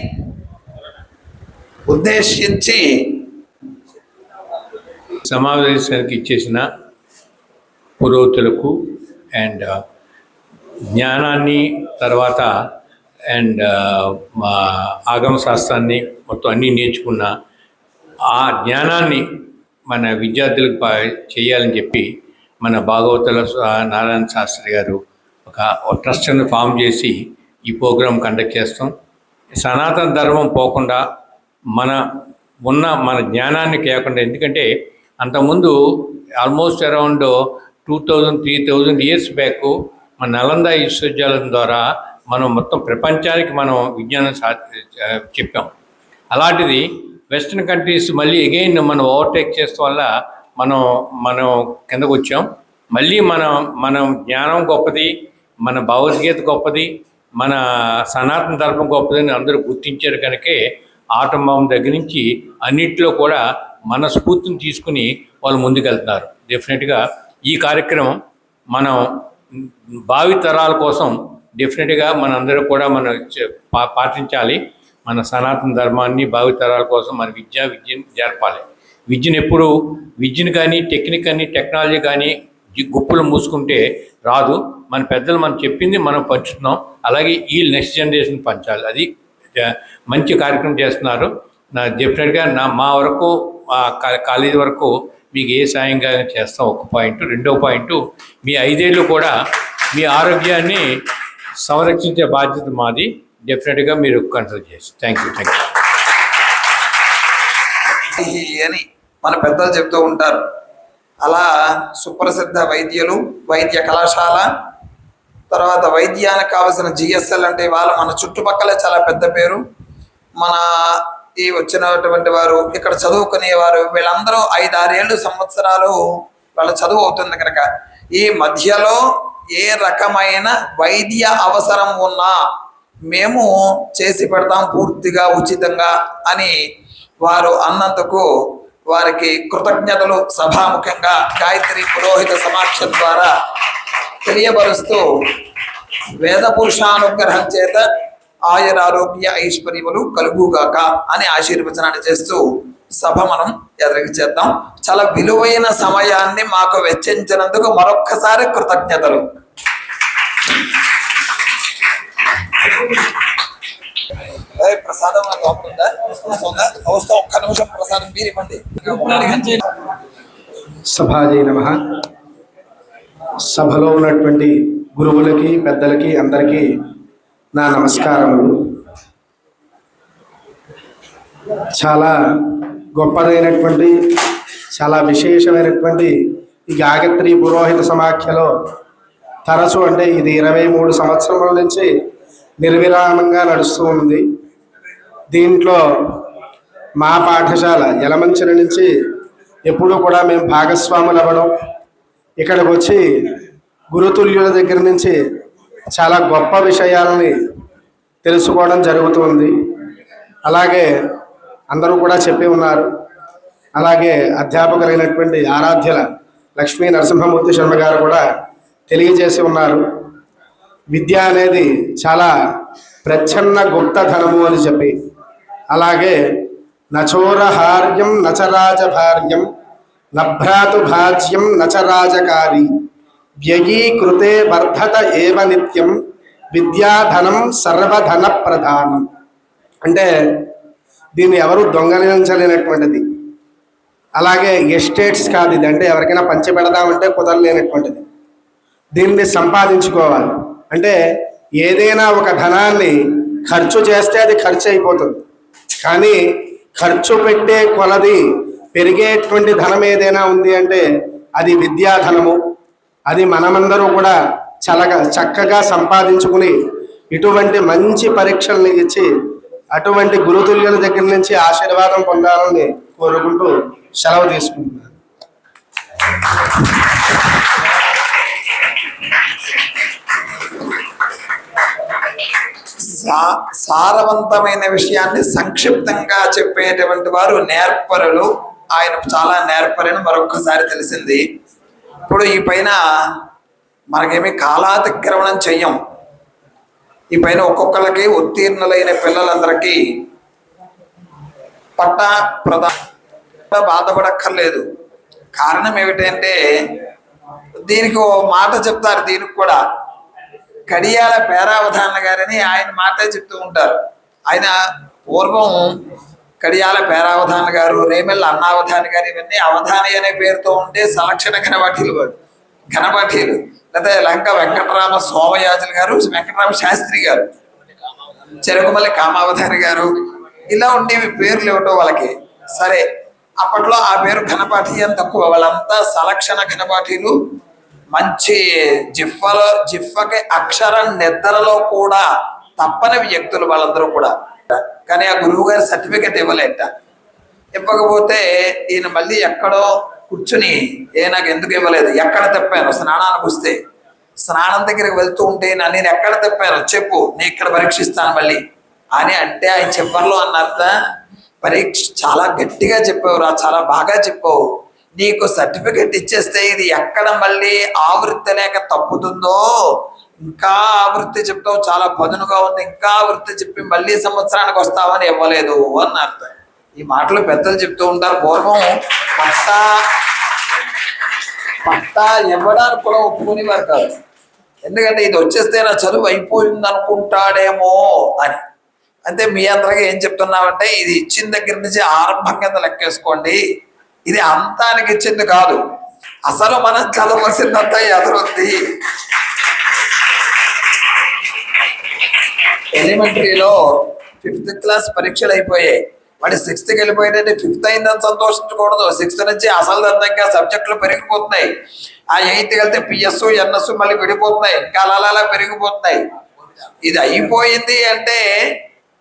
ఉద్దేశించి సమావేశానికి ఇచ్చేసిన పురోహితులకు అండ్ జ్ఞానాన్ని తర్వాత అండ్ మా ఆగమ శాస్త్రాన్ని మొత్తం అన్నీ నేర్చుకున్న ఆ జ్ఞానాన్ని మన విద్యార్థులకు చేయాలని చెప్పి మన భాగవతుల నారాయణ శాస్త్రి గారు ఒక ట్రస్ట్ని ఫామ్ చేసి ఈ ప్రోగ్రాం కండక్ట్ చేస్తాం. సనాతన ధర్మం పోకుండా మన జ్ఞానాన్ని కేకుండా, ఎందుకంటే అంతకుముందు ఆల్మోస్ట్ అరౌండ్ 2000-3000 ఇయర్స్ బ్యాక్ మన నలంద విశ్వవిద్యాలయం ద్వారా మనం మొత్తం ప్రపంచానికి మనం విజ్ఞానం చెప్పాం. అలాంటిది వెస్ట్రన్ కంట్రీస్ మళ్ళీ అగైన్ మనం ఓవర్టేక్ చేసే వల్ల మనం కిందకు వచ్చాం. మళ్ళీ మనం జ్ఞానం గొప్పది, మన భగవద్గీత గొప్పది, మన సనాతన ధర్మం గొప్పదని అందరూ గుర్తించారు. కనుకే ఆటం బాంబు దగ్గర నుంచి అన్నింటిలో కూడా మన స్ఫూర్తిని తీసుకుని వాళ్ళు ముందుకెళ్తున్నారు. డెఫినెట్గా ఈ కార్యక్రమం మనం భావి తరాల కోసం డెఫినెట్గా మనందరూ కూడా మనం పాటించాలి. మన సనాతన ధర్మాన్ని భావి తరాల కోసం మన విద్యను జరపాలి. విద్యను కానీ టెక్నిక్ కానీ టెక్నాలజీ కానీ గుప్పులు మూసుకుంటే రాదు. మన పెద్దలు మనం చెప్పింది మనం పంచుతున్నాం, అలాగే ఈ నెక్స్ట్ జనరేషన్ పంచాలి. అది మంచి కార్యక్రమం చేస్తున్నారు. డెఫినెట్గా మా వరకు కాలేజీ వరకు మీకు ఏ సాయంగా చేస్తాం. ఒక పాయింట్. రెండో పాయింట్, మీ 5 ఏళ్ళు కూడా మీ ఆరోగ్యాన్ని సంరక్షించే బాధ్యత మాది. డెఫినెట్గా మీరు కంట్రోల్ చేసి. Thank you. అని మన పెద్దలు చెప్తూ ఉంటారు. అలా సుప్రసిద్ధ వైద్యులు, వైద్య కళాశాల, తర్వాత వైద్యానికి కావలసిన జిఎస్ఎల్ అంటే వాళ్ళు మన చుట్టుపక్కల చాలా పెద్ద పేరు. మన ఈ వచ్చినటువంటి వారు ఇక్కడ చదువుకునేవారు వీళ్ళందరూ 5-6 సంవత్సరాలు వాళ్ళ చదువు అవుతుంది కనుక ఈ మధ్యలో ఏ రకమైన వైద్య అవసరం ఉన్నా మేము చేసి పెడతాం పూర్తిగా ఉచితంగా అని వారు అన్నందుకు వారికి కృతజ్ఞతలు సభాముఖంగా గాయత్రి పురోహిత సమాఖ్య ద్వారా తెలియబరుస్తూ వేద పురుషానుగ్రహం చేత ఆయురారోగ్య ఐశ్వర్యములు కలుగుగాక అని ఆశీర్వచనాన్ని చేస్తూ సభ మనం ఎదురు చేద్దాం. చాలా విలువైన సమయాన్ని మాకు వెచ్చించినందుకు మరొక్కసారి కృతజ్ఞతలు. ప్రసాదం ఒక్క నిమిషం ప్రసాదం మీరు ఇవ్వండి. సభాజీ నమః. సభలో ఉన్నటువంటి గురువులకి, పెద్దలకి అందరికీ నా నమస్కారములు. చాలా గొప్పదైనటువంటి, చాలా విశేషమైనటువంటి ఈ గాయత్రి పురోహిత సమాఖ్యలో తరచు అంటే ఇది 23 సంవత్సరాల నుంచి నిర్విరామంగా నడుస్తూ ఉంది. దీంట్లో మా పాఠశాల యలమంచిలి నుంచి ఎప్పుడూ కూడా మేము భాగస్వాములు అవ్వడం, ఇక్కడికి వచ్చి గురుతుల్యుల దగ్గర నుంచి చాలా గొప్ప విషయాలని తెలుసుకోవడం జరుగుతుంది. అలాగే అందరూ కూడా చెప్పి ఉన్నారు. అలాగే అధ్యాపకులైనటువంటి ఆరాధ్యుల లక్ష్మీ నరసింహమూర్తి శర్మ గారు కూడా తెలియజేసి ఉన్నారు. విద్య అనేది చాలా ప్రచ్ఛన్న గుప్తధనము అని చెప్పి, అలాగే నచోరహార్యం నచరాజభార్యం నభ్రాతు భాజ్యం నచరాజకారి వ్యయీకృతే వర్ధత ఏవ నిత్యం విద్యాధనం సర్వధన ప్రధానం. అంటే దీన్ని ఎవరు దొంగలించలేనటువంటిది. అలాగే ఎస్టేట్స్ కాదు ఇది, అంటే ఎవరికైనా పంచి పెడదామంటే కుదరలేనటువంటిది. దీన్ని సంపాదించుకోవాలి అంటే ఏదైనా ఒక ధనాన్ని ఖర్చు చేస్తే అది ఖర్చు అయిపోతుంది. కానీ ఖర్చు పెట్టే కొలది పెరిగేటువంటి ధనం ఏదైనా ఉంది అంటే అది విద్యాధనము. అది మనమందరూ కూడా చక్కగా సంపాదించుకుని ఇటువంటి మంచి పరీక్షల్ని ఇచ్చి అటువంటి గురుతుల్యుల దగ్గర నుంచి ఆశీర్వాదం పొందాలని కోరుకుంటూ సెలవు తీసుకుంటున్నాను. సారవంతమైన విషయాన్ని సంక్షిప్తంగా చెప్పేటువంటి వారు నేర్పరులు. ఆయన చాలా నేర్పరని మరొక్కసారి తెలిసింది. ఇప్పుడు ఈ పైన మనకేమి కాలాతిక్రమణం చెయ్యం. ఈ పైన ఒక్కొక్కరికి ఉత్తీర్ణులైన పిల్లలందరికీ పట్టా ప్రధాన బాధపడక్కర్లేదు. కారణం ఏమిటంటే దీనికి ఓ మాట చెప్తారు. దీనికి కూడా కడియాల పేరావధాన గారని ఆయన మాటే చెప్తూ ఉంటారు. ఆయన పూర్వం కడియాల పేరావధాన గారు, రేమెల్ల అన్నావధాని గారు, ఇవన్నీ అవధాని అనే పేరుతో ఉంటే సంరక్షణ ఘనపాఠీలు లేదా లంక వెంకటరామ సోమయాజులు గారు, వెంకటరామ శాస్త్రి గారు, చెరుకుమల్లి కామావధాని గారు, ఇలా ఉండేవి పేర్లు ఇవ్వటం వాళ్ళకి. సరే, అప్పట్లో ఆ పేరు ఘనపాఠి అని తక్కువ. వాళ్ళంతా సలక్షణ ఘనపాఠీలు, మంచి జిఫ్ఫకి అక్షరం నిద్రలో కూడా తప్పని వ్యక్తులు వాళ్ళందరూ కూడా. కానీ ఆ గురువు గారి సర్టిఫికెట్ ఇవ్వలేట. ఇవ్వకపోతే ఈయన మళ్ళీ ఎక్కడో కూర్చుని నాకు ఎందుకు ఇవ్వలేదు, ఎక్కడ తప్పాను, స్నానానికి వస్తే స్నానం దగ్గరికి వెళ్తూ ఉంటే నేను ఎక్కడ తప్పాను చెప్పు, నేను ఇక్కడ పరీక్షిస్తాను మళ్ళీ అని అంటే ఆయన చివరిలో అన్నారట, పరీక్ష చాలా గట్టిగా చెప్పావురా, చాలా బాగా చెప్పావు, నీకు సర్టిఫికెట్ ఇచ్చేస్తే ఇది ఎక్కడ మళ్ళీ ఆవృత్తి లేక తప్పుతుందో ఇంకా ఆవృత్తి చెప్తావు, చాలా పదునుగా ఉంది, ఇంకా ఆవృత్తి చెప్పి మళ్ళీ సంవత్సరానికి వస్తావని ఇవ్వలేదు అన్నారు. ఈ మాటలు పెద్దలు చెప్తూ ఉంటారు. పూర్వం పట్టా ఇవ్వడానికి కూడా ఒప్పుకునేవారు కాదు. ఎందుకంటే ఇది వచ్చేస్తే నా చదువు అయిపోయింది అనుకుంటాడేమో అని. అంటే మీ అందరికీ ఏం చెప్తున్నామంటే ఇది ఇచ్చిన దగ్గర నుంచి ఆరంభం కింద లెక్కేసుకోండి. ఇది అంతానికి ఇచ్చింది కాదు, అసలు మనం చదవలసిందంతా ఎదురుంది. ఎలిమెంటరీలో 5th క్లాస్ పరీక్షలు అయిపోయాయి, వాడి 6th వెళ్ళిపోయాడంటే 5th అయిందని సంతోషించకూడదు. 6th నుంచి అసలు దంతంగా సబ్జెక్టులు పెరిగిపోతున్నాయి. ఆ 8th వెళ్తే పిఎస్ ఎన్ఎస్ మళ్ళీ విడిపోతున్నాయి, ఇంకా అలా పెరిగిపోతున్నాయి. ఇది అయిపోయింది అంటే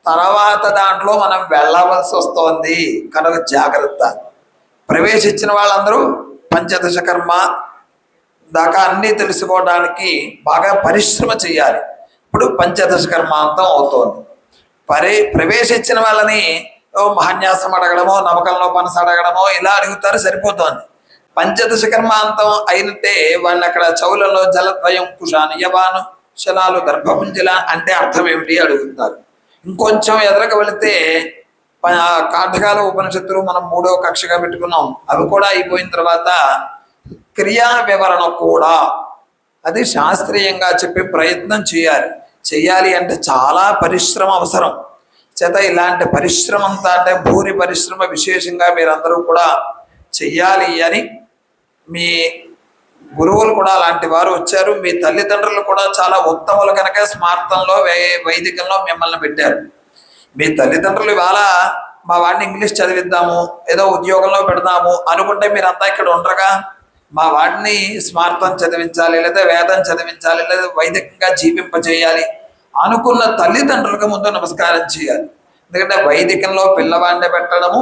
తర్వాత దాంట్లో మనం వెళ్ళవలసి వస్తుంది. కనుక జాగ్రత్త. ప్రవేశించిన వాళ్ళందరూ పంచదశ కర్మ దాకా అన్నీ తెలుసుకోవడానికి బాగా పరిశ్రమ చేయాలి. ఇప్పుడు పంచదశ కర్మాంతం అవుతోంది. ప్రవేశించిన వాళ్ళని మహాన్యాసం అడగడమో, నమ్మకంలో పనస అడగడమో ఇలా అడుగుతారు, సరిపోతోంది. పంచదశ కర్మాంతం అయినట్టే వాళ్ళని అక్కడ చౌలలో జలద్వయం కుషాను యవాను శలాలు దర్భపుంజల అంటే అర్థం ఏమిటి అడుగుతున్నారు. ఇంకొంచెం ఎదురక వెళితే కాఠకాల ఉపనిషత్తులు మనం 3వ కక్షగా పెట్టుకున్నాం, అవి కూడా అయిపోయిన తర్వాత క్రియా వివరణ కూడా అది శాస్త్రీయంగా చెప్పే ప్రయత్నం చేయాలి అంటే చాలా పరిశ్రమ అవసరం. చేత ఇలాంటి పరిశ్రమ అంతా అంటే భూరి పరిశ్రమ విశేషంగా మీరందరూ కూడా చెయ్యాలి అని మీ గురువులు కూడా అలాంటి వారు వచ్చారు. మీ తల్లిదండ్రులు కూడా చాలా ఉత్తములు కనుక స్మార్తంలో వైదికంలో మిమ్మల్ని పెట్టారు. మీ తల్లిదండ్రులు ఇవాళ మా వాడిని ఇంగ్లీష్ చదివిద్దాము, ఏదో ఉద్యోగంలో పెడదాము అనుకుంటే మీరంతా ఇక్కడ ఉండరుగా. మా వాడిని స్మార్తం చదివించాలి, లేదా వేదం చదివించాలి, లేదా వైదికంగా జీవింపజేయాలి అనుకున్న తల్లిదండ్రులకు ముందు నమస్కారం చేయాలి. ఎందుకంటే వైదికంలో పిల్లవాడిని పెట్టడము,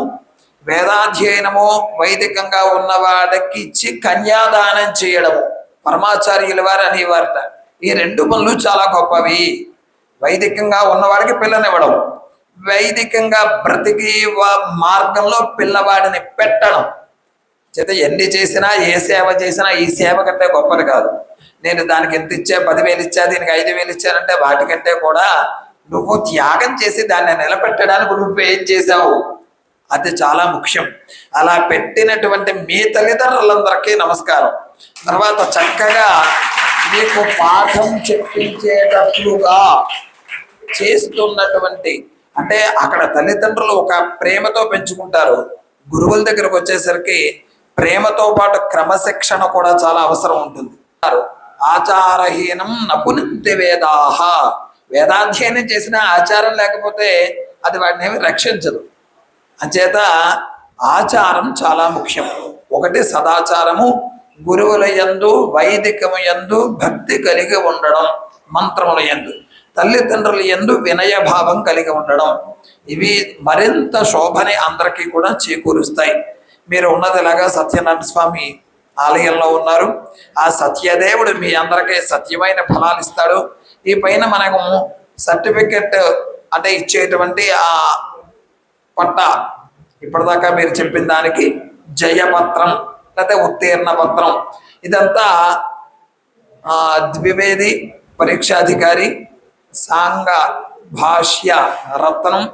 వేదాధ్యయనము వైదికంగా ఉన్నవాడికి ఇచ్చి కన్యాదానం చేయడము పరమాచార్యుల వారు అనేవారట. ఈ 2 పనులు చాలా గొప్పవి. వైదికంగా ఉన్నవాడికి పిల్లనివ్వడం, వైదికంగా బ్రతికి మార్గంలో పిల్లవాడిని పెట్టడం. చేత ఎన్ని చేసినా ఏ సేవ చేసినా ఈ సేవ కంటే గొప్పది కాదు. నేను దానికి ఎంత ఇచ్చా, 10,000 ఇచ్చా, దీనికి 5,000 ఇచ్చానంటే వాటికంటే కూడా నువ్వు త్యాగం చేసి దాన్ని నిలబెట్టడానికి నువ్వు ఏం చేశావు అది చాలా ముఖ్యం. అలా పెట్టినటువంటి మీ తల్లిదండ్రులందరికీ నమస్కారం. తర్వాత చక్కగా మీకు పాఠం చెప్పించేటట్లుగా చేస్తున్నటువంటి అంటే అక్కడ తల్లిదండ్రులు ఒక ప్రేమతో పెంచుకుంటారు. గురువుల దగ్గరకు వచ్చేసరికి ప్రేమతో పాటు క్రమశిక్షణ కూడా చాలా అవసరం ఉంటుంది. ఆచారహీనం నపునంతి వేదాహ. వేదాధ్యయనం చేసిన ఆచారం లేకపోతే అది వాడిని ఏమి రక్షించదు. అంచేత ఆచారం చాలా ముఖ్యం. ఒకటి సదాచారము, గురువుల యందు వైదికము యందు భక్తి కలిగి ఉండడం, మంత్రముల యందు, తల్లిదండ్రుల యందు వినయభావం కలిగి ఉండడం, ఇవి మరింత శోభని అందరికీ కూడా చేకూరుస్తాయి. మీరు ఉన్నది ఇలాగా సత్యనారాయణ స్వామి ఆలయంలో ఉన్నారు. ఆ సత్యదేవుడు మీ అందరికీ సత్యమైన ఫలాలు ఇస్తాడు. ఈ పైన మనము సర్టిఫికెట్ అంటే ఇచ్చేటువంటి ఆ పట్ట ఇప్పటిదాకా మీరు చెప్పిన దానికి జయపత్రం లేకపోతే ఉత్తీర్ణ పత్రం ఇదంతా ద్వివేది పరీక్షాధికారి సాంగ భాష్య రత్నం,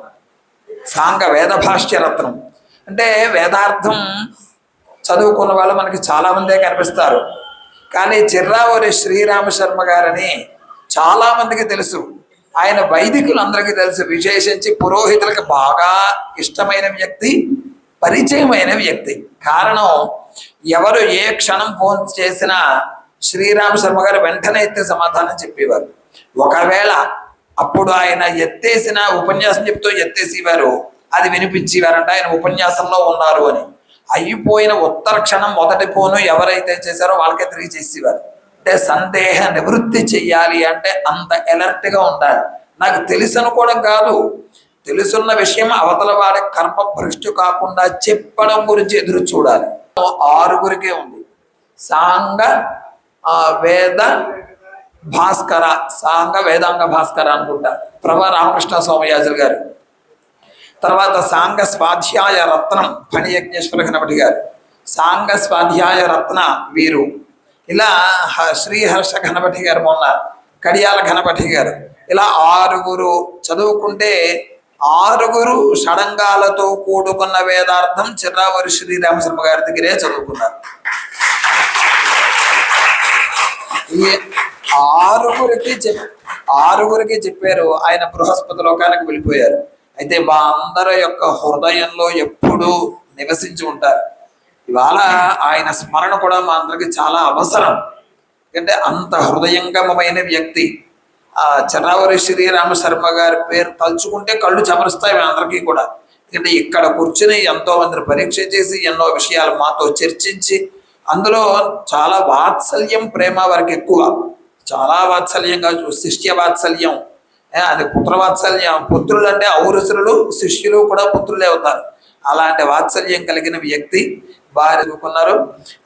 సాంగ వేద భాష్య రత్నం. అంటే వేదార్థం చదువుకున్న వాళ్ళు మనకి చాలామందే కనిపిస్తారు. కానీ చిర్రావూరి శ్రీరామ శర్మ గారని చాలామందికి తెలుసు. ఆయన వైదికులందరికీ తెలుసు. విశేషించి పురోహితులకు బాగా ఇష్టమైన వ్యక్తి, పరిచయమైన వ్యక్తి. కారణం ఎవరు ఏ క్షణం ఫోన్ చేసినా శ్రీరామ శర్మ గారు వెంటనే ఎత్తే సమాధానం చెప్పేవారు. ఒకవేళ అప్పుడు ఆయన ఎత్తేసిన ఉపన్యాసం చెప్తూ ఎత్తేసేవారు, అది వినిపించేవారంట ఆయన ఉపన్యాసంలో ఉన్నారు అని. అయిపోయిన ఉత్తర క్షణం మొదటి ఫోను ఎవరైతే చేశారో వాళ్ళకే తిరిగి చేసేవారు. అంటే సందేహ నివృత్తి చెయ్యాలి అంటే అంత అలర్ట్గా ఉండాలి. నాకు తెలుసనుకోవడం కాదు, తెలుసున్న విషయం అవతల వాడి కర్మ భ్రష్టు కాకుండా చెప్పడం గురించి ఎదురు చూడాలి. 6 ఉంది. సాంగ వేద భాస్కర, సాంగ వేదాంగ భాస్కర అనుకుంటా, ప్రభా రామకృష్ణ స్వామియాజులు గారు. తర్వాత సాంగ స్వాధ్యాయ రత్నం ఫణియజ్ఞేశ్వర గణపతి గారు, సాంగ స్వాధ్యాయ రత్న వీరు. ఇలా శ్రీహర్ష గణపతి గారు, మొన్న కడియాల గణపతి గారు. ఇలా 6 చదువుకుంటే 6 షడంగాలతో కూడుకున్న వేదార్థం చిర్రావూరి శ్రీరామశర్మ గారి దగ్గరే చదువుకున్నారు. ఈ 6 చెప్పారు. ఆయన బృహస్పతి లోకానికి వెళ్ళిపోయారు. అయితే మా అందరి యొక్క హృదయంలో ఎప్పుడూ నివసించి ఉంటారు. ఇవాళ ఆయన స్మరణ కూడా మా అందరికి చాలా అవసరం. ఎందుకంటే అంత హృదయంగమమైన వ్యక్తి. చిర్రావూరి శ్రీరామ శర్మ గారి పేరు తలుచుకుంటే కళ్ళు చెమరుస్తాయి అందరికీ కూడా. ఎందుకంటే ఇక్కడ కూర్చుని ఎంతో మందిని పరీక్ష చేసి ఎన్నో విషయాలు మాతో చర్చించి, అందులో చాలా వాత్సల్యం, ప్రేమ వారికి ఎక్కువ, చాలా వాత్సల్యంగా శిష్య వాత్సల్యం, అది పుత్రవాత్సల్యం. పుత్రులు అంటే ఔరసులు, శిష్యులు కూడా పుత్రులే అవుతారు. అలాంటి వాత్సల్యం కలిగిన వ్యక్తి వారు చదువుకున్నారు.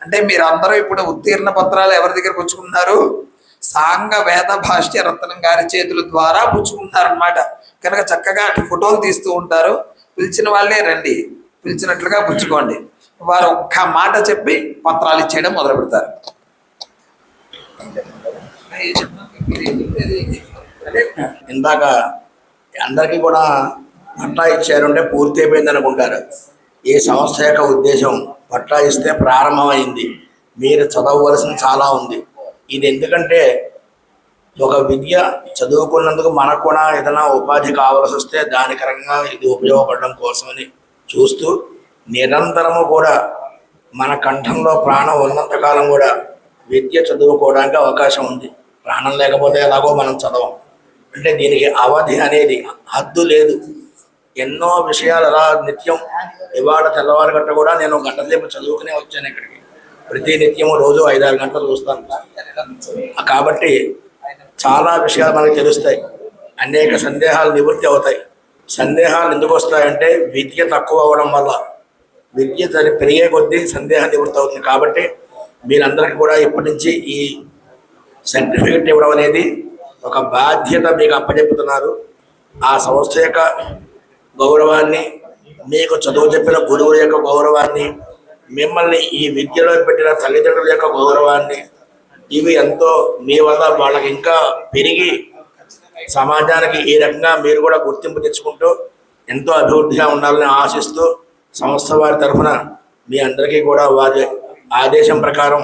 అంటే మీరందరూ ఇప్పుడు ఉత్తీర్ణ పత్రాలు ఎవరి దగ్గర పుచ్చుకున్నారు? సాంగ వేద భాష్య రత్నం గారి చేతుల ద్వారా పుచ్చుకుంటారనమాట. కనుక చక్కగా అటు ఫోటోలు తీస్తూ ఉంటారు. పిలిచిన వాళ్ళే రండి, పిలిచినట్లుగా పుచ్చుకోండి. వారు ఒక్క మాట చెప్పి పత్రాలు ఇచ్చేయడం మొదలు పెడతారు. ఇందాక అందరికీ కూడా పట్టా ఇచ్చారంటే పూర్తి అయిపోయింది అనుకుంటారు. ఈ సంస్థ యొక్క ఉద్దేశం పట్టా ఇస్తే ప్రారంభమైంది, మీరు చదవవలసిన చాలా ఉంది. ఇది ఎందుకంటే ఒక విద్య చదువుకున్నందుకు మనకు కూడా ఏదైనా ఉపాధి కావాల్సి వస్తే దానికరంగా ఇది ఉపయోగపడడం కోసమని చూస్తూ నిరంతరము కూడా మన కంఠంలో ప్రాణం ఉన్నంతకాలం కూడా విద్య చదువుకోవడానికి అవకాశం ఉంది. ప్రాణం లేకపోతే ఎలాగో మనం చదవం. అంటే దీనికి అవధి అనేది హద్దు లేదు. ఎన్నో విషయాలు అలా నిత్యం, ఇవాళ తెల్లవారు గంట కూడా నేను 1 గంట సేపు చదువుకునే వచ్చాను ఇక్కడికి. ప్రతి నిత్యము రోజు 5-6 గంటలు చూస్తాను. కాబట్టి చాలా విషయాలు మనకు తెలుస్తాయి, అనేక సందేహాలు నివృత్తి అవుతాయి. సందేహాలు ఎందుకు వస్తాయంటే విద్య తక్కువ అవ్వడం వల్ల. విద్య పెరిగే కొద్దీ సందేహం నివృత్తి అవుతుంది. కాబట్టి మీరందరికీ కూడా ఇప్పటి నుంచి ఈ సర్టిఫికెట్ ఇవ్వడం అనేది ఒక బాధ్యత మీకు అప్పచెప్పుతున్నారు. ఆ సంస్థ యొక్క గౌరవాన్ని, మీకు చదువు చెప్పిన గురువుల యొక్క గౌరవాన్ని, మిమ్మల్ని ఈ విద్యలో పెట్టిన తల్లిదండ్రుల యొక్క గౌరవాన్ని, ఇవి ఎంతో మీ వల్ల వాళ్ళకి ఇంకా పెరిగి సమాజానికి ఈ రకంగా మీరు కూడా గుర్తింపు తెచ్చుకుంటూ ఎంతో అభివృద్ధిగా ఉండాలని ఆశిస్తూ సంస్థ వారి తరఫున మీ అందరికీ కూడా వారి ఆదేశం ప్రకారం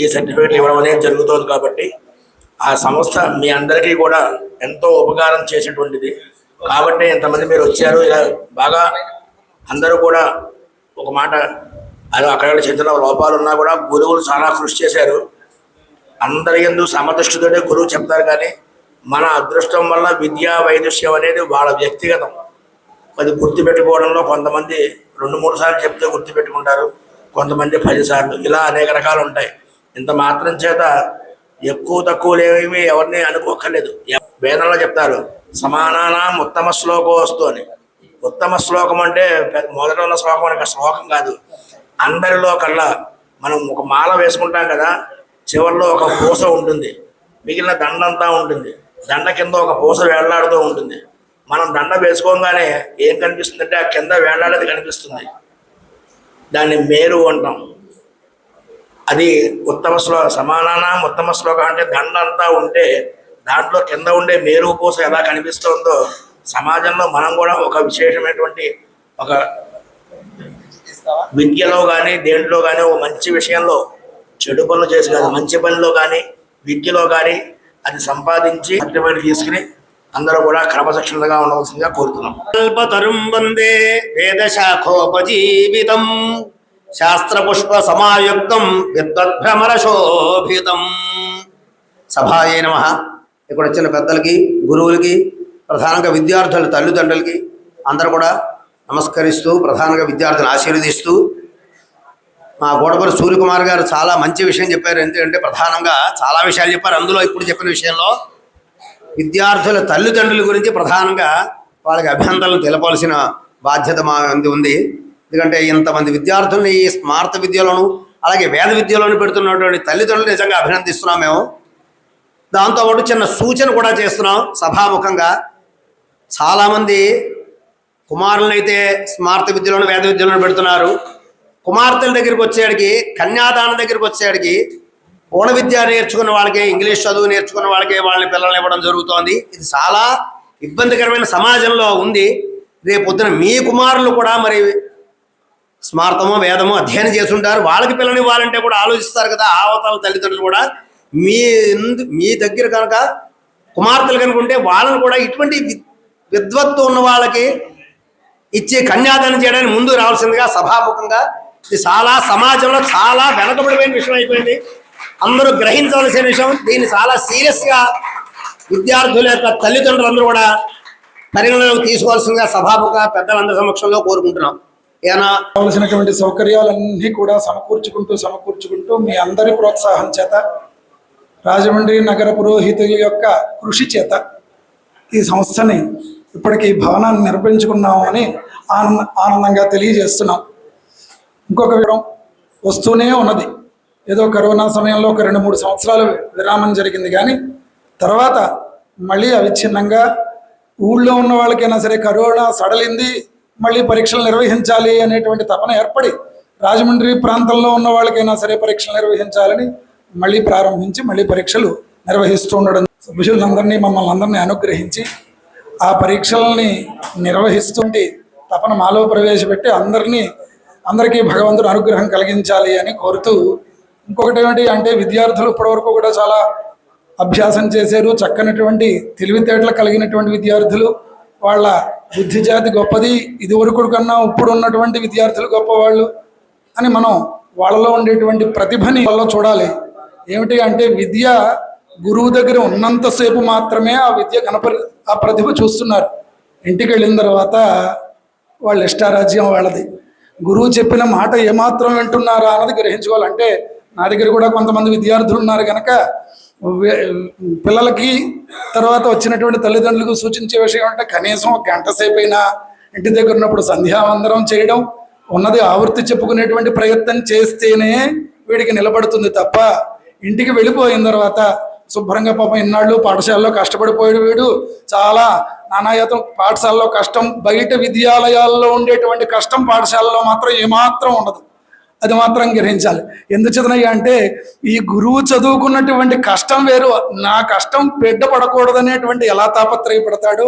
ఈ సర్టిఫికేట్ ఇవ్వడం అనేది జరుగుతుంది. కాబట్టి ఆ సంస్థ మీ అందరికీ కూడా ఎంతో ఉపకారం చేసేటువంటిది. కాబట్టి ఎంతమంది మీరు వచ్చారు, ఇలా బాగా అందరూ కూడా ఒక మాట, అది అక్కడ చిన్న లోపాలు ఉన్నా కూడా గురువులు చాలా కృషి చేశారు. అందరి యందు సమదృష్టితోనే గురువు చెప్తారు. కానీ మన అదృష్టం వల్ల విద్యా వైదుష్యం అనేది వాళ్ళ వ్యక్తిగతం. అది గుర్తుపెట్టుకోవడంలో కొంతమంది 2-3 సార్లు చెప్తే గుర్తుపెట్టుకుంటారు, కొంతమంది 10 సార్లు, ఇలా అనేక రకాలు ఉంటాయి. ఇంత మాత్రం చేత ఎక్కువ తక్కువలేమి ఎవరిని అనుకోకర్లేదు. వేదంలో చెప్తారు సమానానాం ఉత్తమ శ్లోకం వస్తూ అని. ఉత్తమ శ్లోకం అంటే మొదట ఉన్న శ్లోకం అనే శ్లోకం కాదు. అందరిలో కల్లా మనం ఒక మాల వేసుకుంటాం కదా, చివరిలో ఒక పూస ఉంటుంది, మిగిలిన దండంతా ఉంటుంది. దండ కింద ఒక పూస వేళ్లాడుతూ ఉంటుంది. మనం దండ వేసుకోగానే ఏం కనిపిస్తుందంటే ఆ కింద వేళ్లాడేది కనిపిస్తుంది. దాన్ని మేరు అంటాం. అది ఉత్తమ శ్లోకం. సమానానాం ఉత్తమ శ్లోకం అంటే దండ అంతా ఉంటే దాంట్లో కింద ఉండే మేరు పూస ఎలా కనిపిస్తుందో సమాజంలో మనం కూడా ఒక విశేషమైనటువంటి ఒక విద్యలో కానీ దేంట్లో కానీ ఒక మంచి విషయంలో, చెడు పనులు చేసి కాదు, మంచి పనిలో కానీ విద్యలో కానీ అది సంపాదించి సర్టిఫికేట్ తీసుకుని అందరూ కూడా క్రమశిక్షణగా ఉండవలసిందిగా కోరుతున్నాం. కల్పతరుం వందే వేదశాఖోపజీవితం శాస్త్రపుష్ప సమాయుక్తం విద్వద్భ్రమర శోభితం. సభాయే నమః. ఇక్కడ వచ్చిన పెద్దలకి, గురువులకి, ప్రధానంగా విద్యార్థుల తల్లిదండ్రులకి అందరూ కూడా నమస్కరిస్తూ, ప్రధానంగా విద్యార్థులను ఆశీర్వదిస్తూ మా గోడపల్లి సూర్యకుమార్ గారు చాలా మంచి విషయం చెప్పారు. ఎందుకంటే ప్రధానంగా చాలా విషయాలు చెప్పారు. అందులో ఇప్పుడు చెప్పిన విషయంలో విద్యార్థుల తల్లిదండ్రుల గురించి ప్రధానంగా వాళ్ళకి అభినందనలు తెలపాల్సిన బాధ్యత మా ఉంది. ఎందుకంటే ఇంతమంది విద్యార్థుల్ని ఈ స్మార్త విద్యలోను అలాగే వేద విద్యలోను పెడుతున్నటువంటి తల్లిదండ్రులు నిజంగా అభినందిస్తున్నాం మేము. దాంతోపాటు చిన్న సూచన కూడా చేస్తున్నాం సభాముఖంగా. చాలామంది కుమారులనైతే స్మార్త విద్యలోను వేద విద్యలోను పెడుతున్నారు. కుమార్తెల దగ్గరికి వచ్చేటికి కన్యాదానం దగ్గరికి వచ్చేటికి పూర్ణ విద్య నేర్చుకున్న వాళ్ళకి ఇంగ్లీష్ చదువు నేర్చుకున్న వాళ్ళకి వాళ్ళని పిల్లల్ని ఇవ్వడం జరుగుతోంది. ఇది చాలా ఇబ్బందికరమైన సమాజంలో ఉంది. రేపు పొద్దున మీ కుమారులు కూడా మరి స్మార్తమో వేదమో అధ్యయనం చేస్తుంటారు. వాళ్ళకి పిల్లల్ని ఇవ్వాలంటే కూడా ఆలోచిస్తారు కదా. ఆవతల తల్లిదండ్రులు కూడా మీ దగ్గర కనుక కుమార్తెలు కనుక ఉంటే వాళ్ళని కూడా ఇటువంటి విద్వత్తు ఉన్న వాళ్ళకి ఇచ్చి కన్యాదానం చేయడానికి ముందుకు రావాల్సిందిగా సభాముఖంగా. ఇది చాలా సమాజంలో చాలా వెనకబడిపోయిన విషయం అయిపోయింది. అందరూ గ్రహించవలసిన విషయం. దీన్ని చాలా సీరియస్గా విద్యార్థుల యొక్క తల్లిదండ్రులందరూ కూడా పరిగణలోకి తీసుకోవాల్సిందిగా సభాముఖ పెద్దలందరి సమక్షంలో కోరుకుంటున్నాం. ఏనా కావలసినటువంటి సౌకర్యాలన్నీ కూడా సమకూర్చుకుంటూ మీ అందరి ప్రోత్సాహం చేత రాజమండ్రి నగర పురోహితుల యొక్క కృషి చేత ఈ సంస్థని ఇప్పటికీ భవనాన్ని నిర్మించుకున్నామని ఆనందంగా తెలియజేస్తున్నాం. ఇంకొక వివరం వస్తూనే ఉన్నది. ఏదో కరోనా సమయంలో ఒక 2-3 సంవత్సరాలు విరామం జరిగింది, కానీ తర్వాత మళ్ళీ అవిచ్ఛిన్నంగా ఊళ్ళో ఉన్న వాళ్ళకైనా సరే కరోనా సడలింది, మళ్ళీ పరీక్షలు నిర్వహించాలి అనేటువంటి తపన ఏర్పడి రాజమండ్రి ప్రాంతంలో ఉన్న వాళ్ళకైనా సరే పరీక్షలు నిర్వహించాలని మళ్ళీ ప్రారంభించి మళ్ళీ పరీక్షలు నిర్వహిస్తూ ఉండడం, సభ్యులందరినీ మమ్మల్ని అందరినీ అనుగ్రహించి ఆ పరీక్షలని నిర్వహిస్తుంటే తపన మాలో ప్రవేశపెట్టి అందరికీ భగవంతుడు అనుగ్రహం కలిగించాలి అని కోరుతూ, ఇంకొకటి ఏమిటి అంటే విద్యార్థులు ఇప్పటివరకు కూడా చాలా అభ్యాసం చేశారు. చక్కనటువంటి తెలివితేటలు కలిగినటువంటి విద్యార్థులు, వాళ్ళ బుద్ధి జాతి గొప్పది, ఇదివరకు కన్నా ఇప్పుడు ఉన్నటువంటి విద్యార్థులు గొప్పవాళ్ళు అని మనం వాళ్ళలో ఉండేటువంటి ప్రతిభని వాళ్ళలో చూడాలి. ఏమిటి అంటే విద్య గురువు దగ్గర ఉన్నంతసేపు మాత్రమే ఆ విద్య ఆ ప్రతిభ చూస్తున్నారు. ఇంటికి వెళ్ళిన తర్వాత వాళ్ళ ఇష్టారాజ్యం వాళ్ళది. గురువు చెప్పిన మాట ఏమాత్రం వింటున్నారా అన్నది గ్రహించుకోవాలంటే నా దగ్గర కూడా కొంతమంది విద్యార్థులు ఉన్నారు కనుక పిల్లలకి తర్వాత వచ్చినటువంటి తల్లిదండ్రులకు సూచించే విషయం అంటే కనీసం 1 గంట సేపు అయినా ఇంటి దగ్గర ఉన్నప్పుడు సంధ్యావందనం చేయడం, ఉన్నది ఆవృత్తి చెప్పుకునేటువంటి ప్రయత్నం చేస్తేనే వీడికి నిలబడుతుంది తప్ప ఇంటికి వెళ్ళిపోయిన తర్వాత శుభ్రంగా పాపం ఇన్నాళ్ళు పాఠశాలలో కష్టపడిపోయాడు వీడు, చాలా నానాయాతం పాఠశాలలో కష్టం, బయట విద్యాలయాల్లో ఉండేటువంటి కష్టం పాఠశాలలో మాత్రం ఏమాత్రం ఉండదు. అది మాత్రం గ్రహించాలి. ఎందుచేతనయ్యా అంటే ఈ గురువు చదువుకున్నటువంటి కష్టం వేరు, నా కష్టం బిడ్డ పడకూడదనేటువంటి ఎలా తాపత్రయపడతాడు.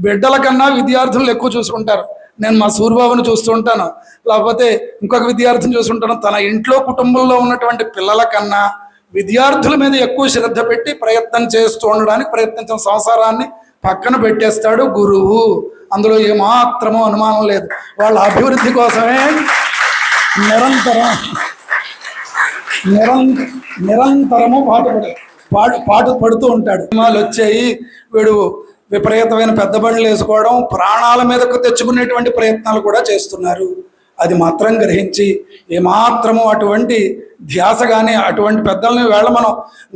బిడ్డల కన్నా విద్యార్థులు ఎక్కువ చూసుకుంటారు. నేను మా సూర్యబాబుని చూస్తూ ఉంటాను, లేకపోతే ఇంకొక విద్యార్థిని చూస్తుంటాను. తన ఇంట్లో కుటుంబంలో ఉన్నటువంటి పిల్లల కన్నా విద్యార్థుల మీద ఎక్కువ శ్రద్ధ పెట్టి ప్రయత్నం చేస్తూ ఉండడానికి ప్రయత్నించిన సంసారాన్ని పక్కన పెట్టేస్తాడు గురువు. అందులో ఏమాత్రమో అనుమానం లేదు. వాళ్ళ అభివృద్ధి కోసమే నిరంతరము పాటు పడుతూ ఉంటాడు. సినిమాలు వచ్చాయి, వీడు విపరీతమైన పెద్ద బండ్లు వేసుకోవడం, ప్రాణాల మీదకు తెచ్చుకునేటువంటి ప్రయత్నాలు కూడా చేస్తున్నారు. అది మాత్రం గ్రహించి ఏమాత్రము అటువంటి ధ్యాస కానీ అటువంటి పెద్దల్ని వేళ మనం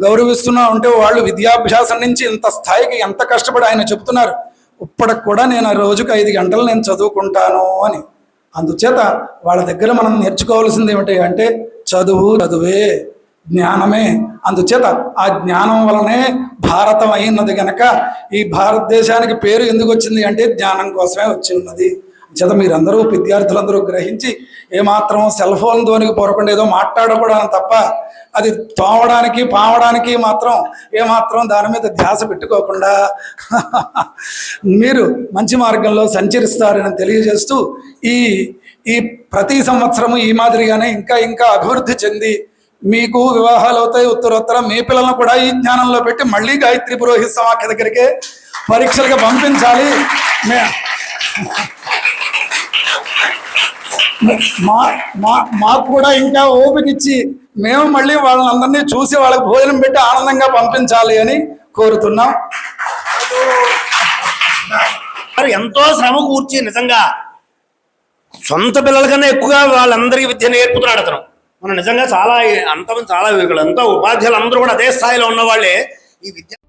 గౌరవిస్తున్నా ఉంటే వాళ్ళు విద్యాభ్యాసం నుంచి ఇంత స్థాయికి ఎంత కష్టపడి ఆయన చెప్తున్నారు. ఇప్పటికి కూడా నేను రోజుకు 5 గంటలు నేను చదువుకుంటాను అని. అందుచేత వాళ్ళ దగ్గర మనం నేర్చుకోవాల్సింది ఏమిటి అంటే చదువే జ్ఞానమే. అందుచేత ఆ జ్ఞానం వలనే భారతం అయినది గనక ఈ భారతదేశానికి పేరు ఎందుకు వచ్చింది అంటే జ్ఞానం కోసమే వచ్చి ఉన్నది. చేత మీరందరూ విద్యార్థులందరూ గ్రహించి ఏమాత్రం సెల్ ఫోన్ ధోనికి పోరకుండా ఏదో మాట్లాడకూడదు తప్ప అది పావడానికి మాత్రం ఏమాత్రం దాని మీద ధ్యాస పెట్టుకోకుండా మీరు మంచి మార్గంలో సంచరిస్తారని తెలియజేస్తూ ఈ ప్రతి సంవత్సరము ఈ మాదిరిగానే ఇంకా అభివృద్ధి చెంది మీకు వివాహాలు అవుతాయి. ఉత్తరోత్తరం మీ పిల్లలను కూడా ఈ జ్ఞానంలో పెట్టి మళ్ళీ గాయత్రి పురోహిత సమాఖ్య దగ్గరికే పరీక్షలుగా పంపించాలి. మాకు కూడా ఇంకా ఓపిక ఇచ్చి మేము మళ్ళీ వాళ్ళందరినీ చూసి వాళ్ళకి భోజనం పెట్టి ఆనందంగా పంపించాలి అని కోరుతున్నాం. ఎంతో శ్రమ కూర్చి నిజంగా సొంత పిల్లల కన్నా ఎక్కువగా వాళ్ళందరికీ విద్య నేర్పుతున్నాడు అతను. మనం నిజంగా చాలా అంతమంది చాలా వీళ్ళంతా ఉపాధ్యాయులు అందరూ కూడా అదే స్థాయిలో ఉన్నవాళ్ళే ఈ విద్య